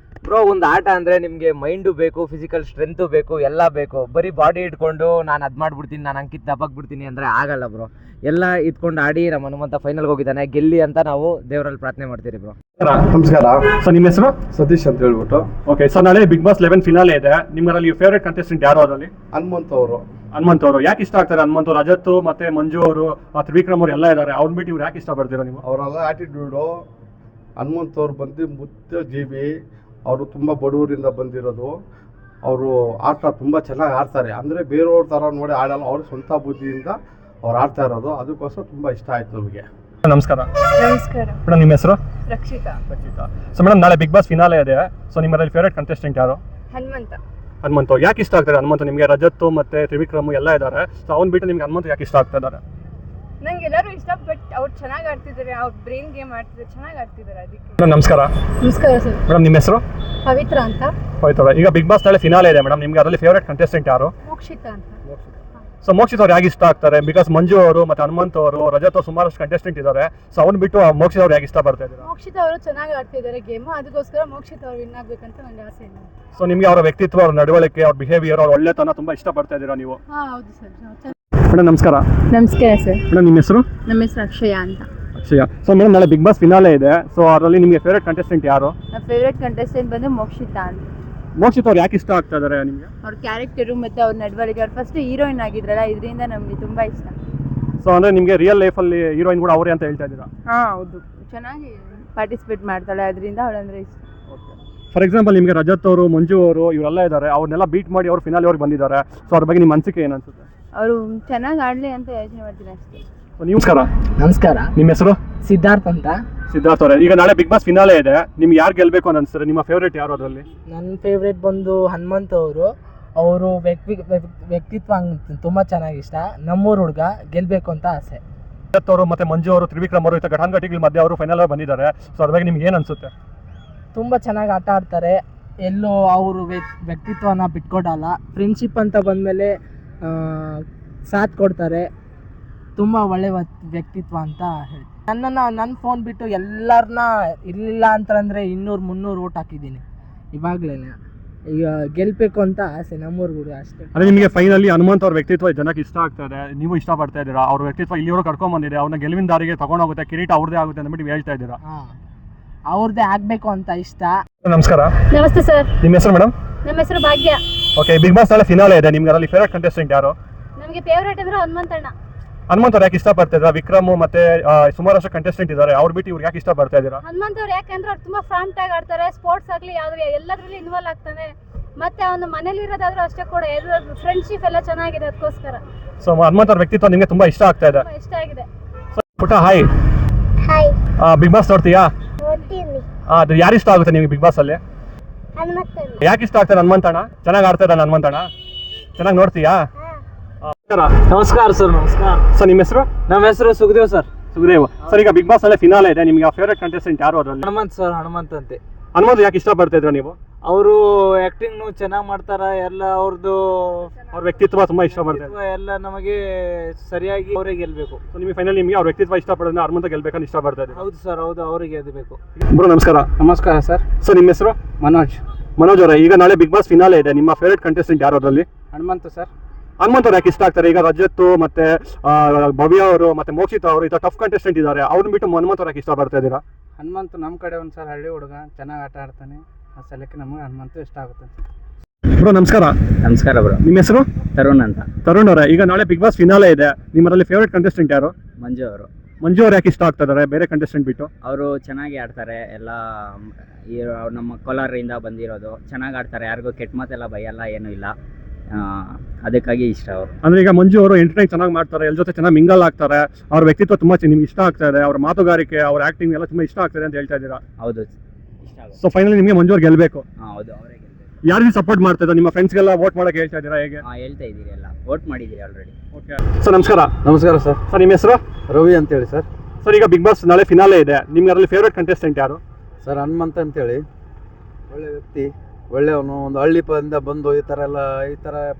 ಬ್ರೋ, ಒಂದು ಆಟ ಅಂದರೆ ನಿಮಗೆ ಮೈಂಡು ಬೇಕು, ಫಿಸಿಕಲ್ ಸ್ಟ್ರೆಂತು ಬೇಕು, ಎಲ್ಲ ಬೇಕು. ಬರೀ ಬಾಡಿ ಇಟ್ಕೊಂಡು ನಾನು ಅದು ಮಾಡ್ಬಿಡ್ತೀನಿ, ನಾನು ಅಂಕಿತ್ ದಬ್ಬಾಕ್ಬಿಡ್ತೀನಿ ಅಂದರೆ ಆಗಲ್ಲ ಬ್ರೋ. ಎಲ್ಲ ಇಟ್ಕೊಂಡು ಆಡಿ ನಮ್ಮ ಹನುಮಂತ ಫೈನಲ್ಗೆ ಹೋಗಿದ್ದಾನೆ, ಗೆಲ್ಲಿ ಅಂತ ನಾವು ದೇವರಲ್ಲಿ ಪ್ರಾರ್ಥನೆ ಮಾಡ್ತೀರಿ ಬ್ರೋ. ನಮಸ್ಕಾರ. ಸೊ ನಿಮ್ಮ ಹೆಸರು? ಸತೀಶ್ ಅಂತ ಹೇಳ್ಬಿಟ್ಟು. ಓಕೆ, ಸೊ ನಾಳೆ ಬಿಗ್ ಬಾಸ್ 11 ಫಿನಾಲೆ ಇದೆ, ನಿಮ್ಮಲ್ಲಿ ಫೇವರೇಟ್ ಕಂಟೆಸ್ಟೆಂಟ್ ಯಾರು ಅದರಲ್ಲಿ? ಹನುಮಂತ ಅವರು. ಹನುಮಂತ್ ಅವರು ಯಾಕೆ ಇಷ್ಟ ಆಗ್ತಾರೆ? ಹನುಮಂತ್ ಅವರು, ರಜತ್ ಮತ್ತೆ ಮಂಜು ಅವರು, ತ್ರಿವಿಕ್ರಮ್ ಅವರು ಎಲ್ಲ ಇದ್ದಾರೆ, ಅವ್ರನ್ನ ಬಿಟ್ಟು ಇವ್ರು ಯಾಕೆ ಇಷ್ಟ ಪಡ್ತೀರಾ ನೀವು? ಅವರೆಲ್ಲ ಆಟಿಟ್ಯೂಡು. ಹನುಮಂತ್ ಅವ್ರು ಬಂದು ಮುತ್ತ ಜೀವಿ. ಅವರು ತುಂಬ ಬಡವರಿಂದ ಬಂದಿರೋದು. ಅವರು ಆಟ ತುಂಬ ಚೆನ್ನಾಗಿ ಆಡ್ತಾರೆ. ಅಂದರೆ ಬೇರೆಯವ್ರ ಥರ ನೋಡಿ ಆಡಲ್ಲ, ಅವ್ರ ಸ್ವಂತ ಬುದ್ಧಿಯಿಂದ ಅವ್ರು ಆಡ್ತಾ ಇರೋದು. ಅದಕ್ಕೋಸ್ಕರ ತುಂಬ ಇಷ್ಟ ಆಯ್ತು ನಮಗೆ. ನಮಸ್ಕಾರ. ನಮಸ್ಕಾರ. ಮೇಡಮ್ ನಿಮ್ಮ ಹೆಸರು? ರಕ್ಷಿತಾ. ಸೊ ಮೇಡಮ್ ನಾಳೆ ಬಿಗ್ ಬಾಸ್ ಫಿನಾಲೆ ಇದೆ. ಸೊ ನಿಮ್ಮಲ್ಲಿ ಫೇವರೇಟ್ ಕಂಟೆಸ್ಟೆಂಟ್ ಯಾರು? ಹನುಮಂತ. ಹನುಮಂತ್ ಯಾಕೆ ಇಷ್ಟ ಆಗ್ತಾರೆ? ಹನುಮಂತ್ ನಿಮಗೆ ರಜತ್ ಮತ್ತೆ ತ್ರಿವಿಕ್ರಮ್ ಎಲ್ಲ ಇದ್ದಾರೆ. ಸೊ ಅವ್ನು ಬಿಟ್ಟು ನಿಮ್ಗೆ ಹನುಮಂತ್ ಯಾಕೆ ಇಷ್ಟ ಆಗ್ತಾ ಇದ್ದಾರೆ? ನಂಗೆ ಎಲ್ಲರೂ ಇಷ್ಟ, ಬಟ್ ಅವ್ರು ಚೆನ್ನಾಗಿ ಆಡ್ತಿದ್ದಾರೆ, ಅವ್ರು ಬ್ರೈನ್ ಗೇಮ್ ಆಡ್ತಿದ್ದಾರೆ, ಚೆನ್ನಾಗಿ ಆಡ್ತಿದ್ದಾರೆ ಅದಕ್ಕೆ. ನಮಸ್ಕಾರ. ನಮಸ್ಕಾರ ಸರ್. ಮೇಡಮ್ ನಿಮ್ಮ ಹೆಸರು? ಪವಿತ್ರ ಅಂತ. ಹೋಯ್ತಲ್ಲ, ಈಗ ಬಿಗ್ ಬಾಸ್ ನಾಳೆ ಫಿನಾಲೆ ಇದೆ ಮೇಡಮ್, ನಿಮ್ಗೆ ಅದರಲ್ಲಿ ಫೇವರೇಟ್ ಕಂಟೆಸ್ಟೆಂಟ್ ಯಾರು? ಮೋಕ್ಷಿತ ಅಂತ. ಸೊ ಮೋಕ್ಷಿತ್ ಅವ್ರು ಯಾಕೆ ಇಷ್ಟ ಆಗ್ತಾರೆ? ಬಿಕಾಸ್ ಮಂಜು ಅವರು ಮತ್ತೆ ಹನುಮಂತ್ ಅವರು, ರಜತ್ ಅವರು ಸುಮಾರಷ್ಟು ಕಂಟೆಸ್ಟೆಂಟ್ ಇದ್ದಾರೆ. ಸೊ ಅವ್ನು ಬಿಟ್ಟು ಮೋಕ್ಷಿತ್ ಅವ್ರು ಯಾಕೆ ಇಷ್ಟ ಬರ್ತಾ ಇದ್ದಾರೆ? ಮೋಕ್ಷಿತ ಅವರು ಚೆನ್ನಾಗಿ ಆಡ್ತಿದ್ದಾರೆ ಗೇಮ್, ಅದಕ್ಕೋಸ್ಕರ ಮೋಕ್ಷಿತ ಅವರು ವಿನ್ ಆಗ್ಬೇಕಂತ ನನಗೆ ಆಸೆ ಇದೆ. ಸೊ ನಿಮಗೆ ಅವರ ವ್ಯಕ್ತಿತ್ವ, ಅವ್ರ ನಡವಳಿಕೆ, ಅವ್ರ ಬಿಹೇವಿಯರ್, ಅವ್ರ ಒಳ್ಳೆತನ ತುಂಬಾ ಇಷ್ಟ ಪಡ್ತಾ ಇದ್ದೀರಾ ನೀವು? ಹೌದು ಸರ್. ಮೇಡಮ್ ನಮಸ್ಕಾರ. ನಮಸ್ಕಾರ ಸರ್. ಮೇಡಮ್ ನಿಮ್ಮ ಹೆಸರು? ನಮ್ಮ ಹೆಸರು ಅಕ್ಷಯ ಅಂತ. ಅಕ್ಷಯ. ಸೊ ಮೇಡಮ್ ನಾಳೆ ಬಿಗ್ ಬಾಸ್ ಫಿನಾಲೆ ಇದೆ. ಸೊ ಅದರಲ್ಲಿ ನಿಮಗೆ ಫೇವರೇಟ್ ಕಂಟೆಸ್ಟೆಂಟ್ ಯಾರು? ನನ್ನ ಫೇವ್ರೆಟ್ ಕಂಟೆಸ್ಟೆಂಟ್ ಬಂದು ಮೋಕ್ಷಿತ ಅಂತ. ಮೋಕ್ಷಿತ್ ಅವ್ರು ಯಾಕೆ ಇಷ್ಟ ಆಗ್ತಾ ಇದ್ದಾರೆ ನಿಮಗೆ? ಅವ್ರ ಕ್ಯಾರೆಕ್ಟರು ಮತ್ತು ಅವ್ರ ನಡವಳಿಕೆ, ಅವ್ರು ಫಸ್ಟ್ ಹೀರೋಯಿನ್ ಆಗಿದ್ರಲ್ಲ, ಇದರಿಂದ ನಮಗೆ ತುಂಬ ಇಷ್ಟ. ಸೊ ಅಂದ್ರೆ ನಿಮಗೆ ರಿಯಲ್ ಲೈಫಲ್ಲಿ ಹೀರೋಯಿನ್ ಕೂಡ ಅವರೇ ಅಂತ ಹೇಳ್ತಾ ಇದ್ದೀರಾ? ಹಾಂ ಹೌದು, ಚೆನ್ನಾಗಿ ಪಾರ್ಟಿಸಿಪೇಟ್ ಮಾಡ್ತಾಳೆ, ಅದರಿಂದ ಅವಳಂದ್ರೆ ಇಷ್ಟ. ಫಾರ್ ಎಕ್ಸಾಂಪಲ್ ನಿಮಗೆ ರಜತ್ ಅವರು, ಮಂಜು ಅವರು ಇವರೆಲ್ಲ ಇದ್ದಾರೆ, ಅವ್ರನ್ನೆಲ್ಲ ಬೀಟ್ ಮಾಡಿ ಅವ್ರು ಫಿನಾಲೆ ಅವ್ರಿಗೆ ಬಂದಿದ್ದಾರೆ. ಸೊ ಅವ್ರ ಬಗ್ಗೆ ನಿಮ್ಮ ಅನಿಸಿಕೆ ಏನು ಅನ್ಸುತ್ತೆ? ಅವರು ಚೆನ್ನಾಗಿ ಆಡಲಿ ಅಂತ ಯೋಚನೆ ಮಾಡ್ತೀನಿ ಅಷ್ಟೇ. ನಮಸ್ಕಾರ. ನಮಸ್ಕಾರ. ನಿಮ್ಮ ಹೆಸರು? ಸಿದ್ಧಾರ್ಥ್ ಅಂತ. ಸಿದ್ಧಾರ್ಥ್ ಅವರೇ, ಈಗ ನಾಳೆ ಬಿಗ್ ಬಾಸ್ ಫಿನಾಲೆ ಇದೆ, ನಿಮ್ಗೆ ಯಾರು ಗೆಲ್ಬೇಕು ಅಂತ ಅನ್ಸುತ್ತೆ? ನಿಮ್ಮ ಫೇವರೇಟ್ ಯಾರು ಅದರಲ್ಲಿ? ನನ್ನ ಫೇವ್ರೇಟ್ ಬಂದು ಹನುಮಂತ್ ಅವರು. ಅವರು ವ್ಯಕ್ತಿತ್ವ ತುಂಬ ಚೆನ್ನಾಗಿ ಇಷ್ಟ. ನಮ್ಮೂರು ಹುಡುಗ, ಗೆಲ್ಲಬೇಕು ಅಂತ ಆಸೆ. ರಜತ್ ಅವರು ಮತ್ತೆ ಮಂಜು ಅವರು, ತ್ರಿವಿಕ್ರಮ್ ಅವರು, ಘಟಾನುಘಟಿಗಳ ಮಧ್ಯೆ ಅವರು ಫೈನಲ್ ಬಂದಿದ್ದಾರೆ. ಸೊ ಅದ್ರ ಬಗ್ಗೆ ನಿಮ್ಗೆ ಏನು ಅನ್ಸುತ್ತೆ? ತುಂಬ ಚೆನ್ನಾಗಿ ಆಟ ಆಡ್ತಾರೆ, ಎಲ್ಲೋ ಅವರು ವ್ಯಕ್ತಿತ್ವನ ಬಿಟ್ಕೊಡಲ್ಲ. ಫ್ರೆಂಡ್ಶಿಪ್ ಅಂತ ಬಂದಮೇಲೆ ಸಾಥ್ ಕೊಡ್ತಾರೆ. ತುಂಬ ಒಳ್ಳೆ ವ್ಯಕ್ತಿತ್ವ ಅಂತ ಹೇಳಿ ನನ್ನ ಫೋನ್ ಬಿಟ್ಟು ಎಲ್ಲರನ್ನ ಇರಲಿಲ್ಲ ಅಂತಂದರೆ 200-300 ಓಟ್ ಹಾಕಿದ್ದೀನಿ ಇವಾಗಲೇ. ಈಗ ಗೆಲ್ಬೇಕು ಅಂತ ಆಸೆ ನಮ್ಮೂರ್ಗೂ ಅಷ್ಟೇ. ಅದೇ ನಿಮಗೆ ಫೈನಲಿ ಹನುಮಂತ್ ಅವ್ರ ವ್ಯಕ್ತಿತ್ವ ಜನಕ್ಕೆ ಇಷ್ಟ ಆಗ್ತಾ ಇದೆ, ನೀವು ಇಷ್ಟ ಪಡ್ತಾ ಇದ್ದೀರಾ? ಅವ್ರ ವ್ಯಕ್ತಿತ್ವ ಇಲ್ಲಿಯವರು ಕರ್ಕೊಂಡ್ ಬಂದಿದೆ, ಅವ್ರನ್ನ ಗೆಲುವಿನ ದಾರಿಗೆ ತಗೊಂಡೋಗುತ್ತೆ, ಕಿರೀಟ ಅವ್ರದೇ ಆಗುತ್ತೆ ಅಂತ ಬಿಟ್ಟು ಹೇಳ್ತಾ ಇದ್ದೀರಾ? ಹಾಂ, ಅವ್ರದ್ದೇ ಆಗಬೇಕು ಅಂತ ಇಷ್ಟ. ನಮಸ್ಕಾರ. ನಮಸ್ತೆ ಸರ್. ನಿಮ್ಮ ಹೆಸರು ಮೇಡಮ್? ನಮ್ಮ ಹೆಸರು ಭಾಗ್ಯ. ಓಕೆ, ಬಿಗ್ ಬಾಸ್ ನಾಳೆ ಫಿನಾಲೆ ಇದೆ, ನಿಮ್ಗೆ ಅದರಲ್ಲಿ ಫೇವರೇಟ್ ಕಂಟೆಸ್ಟೆಂಟ್ ಯಾರು? ನಮಗೆ ಫೇವ್ರೇಟ್ ಅಂದ್ರೆ ಹನುಮಂತಣ್ಣ. ಹನುಮಂತ್ ಅವ್ರು ಯಾಕೆ ಇಷ್ಟ ಪಡ್ತಾ ಇದ್ದೀರಾ? ವಿಕ್ರಮ್ ಮತ್ತೆ ಸುಮಾರಷ್ಟು ಕಂಟೆಸ್ಟೆಂಟ್ ಇದ್ದಾರೆ, ಅವ್ರು ಬಿಟ್ಟು ಇವ್ರು ಯಾಕೆ ಇಷ್ಟ ಪಡ್ತಾ ಇದ್ದೀರಾ? ಹನುಮಂತ ಅವ್ರು ಯಾಕಂದ್ರೆ ಅವ್ರು ತುಂಬಾ ಫ್ರಾಂಟ್ ಆಗಿ ಆಡ್ತಾರೆ, ಸ್ಪೋರ್ಟ್ಸ್ ಆಗಲಿ ಯಾವ್ದು ಎಲ್ಲದ್ರಲ್ಲಿ ಇನ್ವಾಲ್ವ್ ಆಗ್ತಾನೆ. ಮತ್ತೆ ಅವನು ಮನೇಲಿ ಇರೋದಾದ್ರೂ ಅಷ್ಟೇ ಕೂಡ ಫ್ರೆಂಡ್ಶಿಪ್ ಎಲ್ಲ ಚೆನ್ನಾಗಿದೆ, ಅದಕ್ಕೋಸ್ಕರ. ಸೊ ಹನುಮಂತ್ ಅವ್ರ ವ್ಯಕ್ತಿತ್ವ ನಿಮಗೆ ತುಂಬಾ ಇಷ್ಟ ಆಗ್ತಾ ಇದೆ? ಇಷ್ಟ ಆಗಿದೆ. ಪುಟ ಹಾಯ್. ಹಾಯ್. ಬಿಗ್ ಬಾಸ್ ನೋಡ್ತೀಯಾ? ನೋಡ್ತೀನಿ. ಅದು ಯಾರು ಇಷ್ಟ ಆಗುತ್ತೆ ನಿಮಗೆ ಬಿಗ್ ಬಾಸ್ ಅಲ್ಲಿ? ಹನುಮಂತಣ್ಣ. ಯಾಕೆ ಇಷ್ಟ ಆಗ್ತಾರೆ ಹನುಮಂತಣ್ಣ? ಚೆನ್ನಾಗಿ ಆಡ್ತಾ ಇದ್ದಾನೆ ಹನುಮಂತಣ್ಣ, ಚೆನ್ನಾಗಿ ನೋಡ್ತೀಯಾ? ನಮಸ್ಕಾರ ಸರ್. ನಮಸ್ಕಾರ ಸರ್, ನಿಮ್ಮ ಹೆಸರು? ನಮ್ಮ ಹೆಸರು ಸುಖದೇವ್ ಸರ್. ಸುಖದೇವ್ ಸರ್, ಈಗ ಬಿಗ್ ಬಾಸ್ ಅಲ್ಲೇ ಫಿನಾಲೆ ಇದೆ, ನಿಮಗೆ ಫೇವರೇಟ್ ಕಂಟೆಸ್ಟೆಂಟ್ ಯಾರು ಅದರಲ್ಲಿ? ಹನುಮಂತ್ ಸರ್. ಹನುಮಂತ್ ಅಂತೆ. ಹನುಮಂತ್ ಯಾಕೆ ಇಷ್ಟ ಪಡ್ತಾ ಇದ್ರ ನೀವು? ಅವರು ಆ್ಯಕ್ಟಿಂಗ್ನು ಚೆನ್ನಾಗಿ ಮಾಡ್ತಾರೆ, ಎಲ್ಲ ಅವ್ರದ್ದು ಅವ್ರ ವ್ಯಕ್ತಿತ್ವ ತುಂಬಾ ಇಷ್ಟ ಪಡ್ತಾ ಇದೆ, ಎಲ್ಲ ನಮಗೆ ಸರಿಯಾಗಿ ಅವರೇ ಗೆಲ್ಲಬೇಕು. ಸೊ ನಿಮಗೆ ಫೈನಲ್ ನಿಮಗೆ ಅವ್ರ ವ್ಯಕ್ತಿತ್ವ ಇಷ್ಟ ಪಡೋದ್ರೆ ಹನುಮಂತ ಗೆಲ್ಬೇಕಂತ ಇಷ್ಟ ಪಡ್ತಾ ಇದೆ? ಹೌದು ಸರ್, ಹೌದು, ಅವರಿಗೆ ಗೆಲ್ಲಬೇಕು. ಬ್ರೋ ನಮಸ್ಕಾರ. ನಮಸ್ಕಾರ ಸರ್. ಸರ್, ನಿಮ್ಮ ಹೆಸರು? ಮನೋಜ್. ಮನೋಜ್ ಅವರೇ, ಈಗ ನಾಳೆ ಬಿಗ್ ಬಾಸ್ ಫಿನಾಲೆ ಇದೆ, ನಿಮ್ಮ ಫೇವರೇಟ್ ಕಂಟೆಸ್ಟೆಂಟ್ ಯಾರು ಅದರಲ್ಲಿ? ಹನುಮಂತ ಸರ್. ಹನುಮಂತ್ ಅವ್ರು ಯಾಕೆ ಇಷ್ಟ ಆಗ್ತಾರೆ? ಈಗ ರಜತ್ ಮತ್ತೆ ಭವ್ಯ ಅವರು ಮತ್ತೆ ಮೋಕ್ಷಿತ್ ಅವರು ಈ ಟಫ್ ಕಂಟೆಸ್ಟೆಂಟ್ ಇದ್ದಾರೆ, ಅವ್ರನ್ನ ಬಿಟ್ಟು ಹನುಮಂತ್ ಅವ್ರು ಯಾಕೆ ಇಷ್ಟ ಪಡ್ತಾ ಇದ್ದೀರಾ? ಹನುಮಂತ ನಮ್ಮ ಕಡೆ ಒಂದ್ಸಲ ಹಳ್ಳಿ ಹುಡುಗ, ಚೆನ್ನಾಗಿ ಆಟ ಆಡ್ತಾನೆ, ಆ ಸಲಕ್ಕೆ ನಮಗೆ ಹನುಮಂತ ಇಷ್ಟ ಆಗುತ್ತೆ. ಬ್ರೋ ನಮಸ್ಕಾರ. ನಮಸ್ಕಾರ ಬ್ರೋ. ನಿಮ್ಮ ಹೆಸರು? ತರುಣ್ ಅಂತ. ತರುಣ್ ಅವರೇ, ಈಗ ನಾಳೆ ಬಿಗ್ ಬಾಸ್ ಫಿನಾಲೆ ಇದೆ, ನಿಮ್ಮಲ್ಲಿ ಫೇವರೇಟ್ ಕಂಟೆಸ್ಟೆಂಟ್ ಯಾರು? ಮಂಜು ಅವರು. ಮಂಜು ಅವ್ರು ಯಾಕೆ ಇಷ್ಟ ಆಗ್ತಾ ಇದ್ದಾರೆ ಬೇರೆ ಕಂಟೆಸ್ಟೆಂಟ್ ಬಿಟ್ಟು? ಅವರು ಚೆನ್ನಾಗಿ ಆಡ್ತಾರೆ, ಎಲ್ಲ ನಮ್ಮ ಕೋಲಾರದಿಂದ ಬಂದಿರೋದು, ಚೆನ್ನಾಗಿ ಆಡ್ತಾರೆ, ಯಾರಿಗೂ ಕೆಟ್ಟ ಮಾತೆಲ್ಲ ಭಯಲ್ಲ, ಏನೂ ಇಲ್ಲ, ಅದಕ್ಕಾಗಿ ಇಷ್ಟ ಅವರು. ಅಂದ್ರೆ ಈಗ ಮಂಜು ಅವರು ಎಂಟರ್ಟೈನ್ ಚೆನ್ನಾಗಿ ಮಾಡ್ತಾರೆ, ಎಲ್ಲ ಜೊತೆ ಚೆನ್ನಾಗಿ ಮಿಂಗಲ್ ಆಗ್ತಾರೆ, ಅವ್ರ ವ್ಯಕ್ತಿತ್ವ ತುಂಬಾ ನಿಮ್ಗೆ ಇಷ್ಟ ಆಗ್ತಾ ಇದೆ, ಅವ್ರ ಮಾತುಗಾರಿಕೆ, ಅವ್ರ ಆಕ್ಟಿಂಗ್ ಎಲ್ಲ ತುಂಬಾ ಇಷ್ಟ ಆಗ್ತದೆ ಅಂತ ಹೇಳ್ತಾ ಇದ್ದೀರಾ? ಹೌದು, ಇಷ್ಟ ಆಗುತ್ತೆ. ಸೊ ಫೈನಲಿ ನಿಮಗೆ ಮಂಜು ಅವ್ರು ಗೆಲ್ಬೇಕು? ಹೌದು, ಅವರೇ ಗೆಲ್ಬೇಕು. ಯಾರಿಗೆ ಸಪೋರ್ಟ್ ಮಾಡ್ತಾ ಇದ್ದಾರೆ? ನಿಮ್ಮ ಫ್ರೆಂಡ್ಸ್ಗೆಲ್ಲ ವೋಟ್ ಮಾಡಕ್ಕೆ ಹೇಳ್ತಾ ಇದ್ದೀರಾ ಹೇಗೆ? ಹೇಳ್ತಾ ಇದ್ದೀರಿ, ಎಲ್ಲ ವೋಟ್ ಮಾಡಿದ್ದೀರಿ ಆಲ್ರೆಡಿ. ಓಕೆ ಸರ್, ನಮಸ್ಕಾರ. ನಮಸ್ಕಾರ ಸರ್. ಸರ್, ನಿಮ್ಮ ಹೆಸರು? ರವಿ ಅಂತೇಳಿ ಸರ್. ಸರ್, ಈಗ ಬಿಗ್ ಬಾಸ್ ನಾಳೆ ಫಿನಾಲೆ ಇದೆ, ನಿಮ್ಗೆ ಅದರಲ್ಲಿ ಫೇವರೇಟ್ ಕಂಟೆಸ್ಟೆಂಟ್ ಯಾರು? ಸರ್, ಹನುಮಂತ ಅಂತೇಳಿ ಒಳ್ಳೆ ವ್ಯಕ್ತಿ, ಒಳ್ಳೆಯವನು. ಒಂದು ಹಳ್ಳಿ ಪದಿಂದ ಬಂದು ಈ ಥರ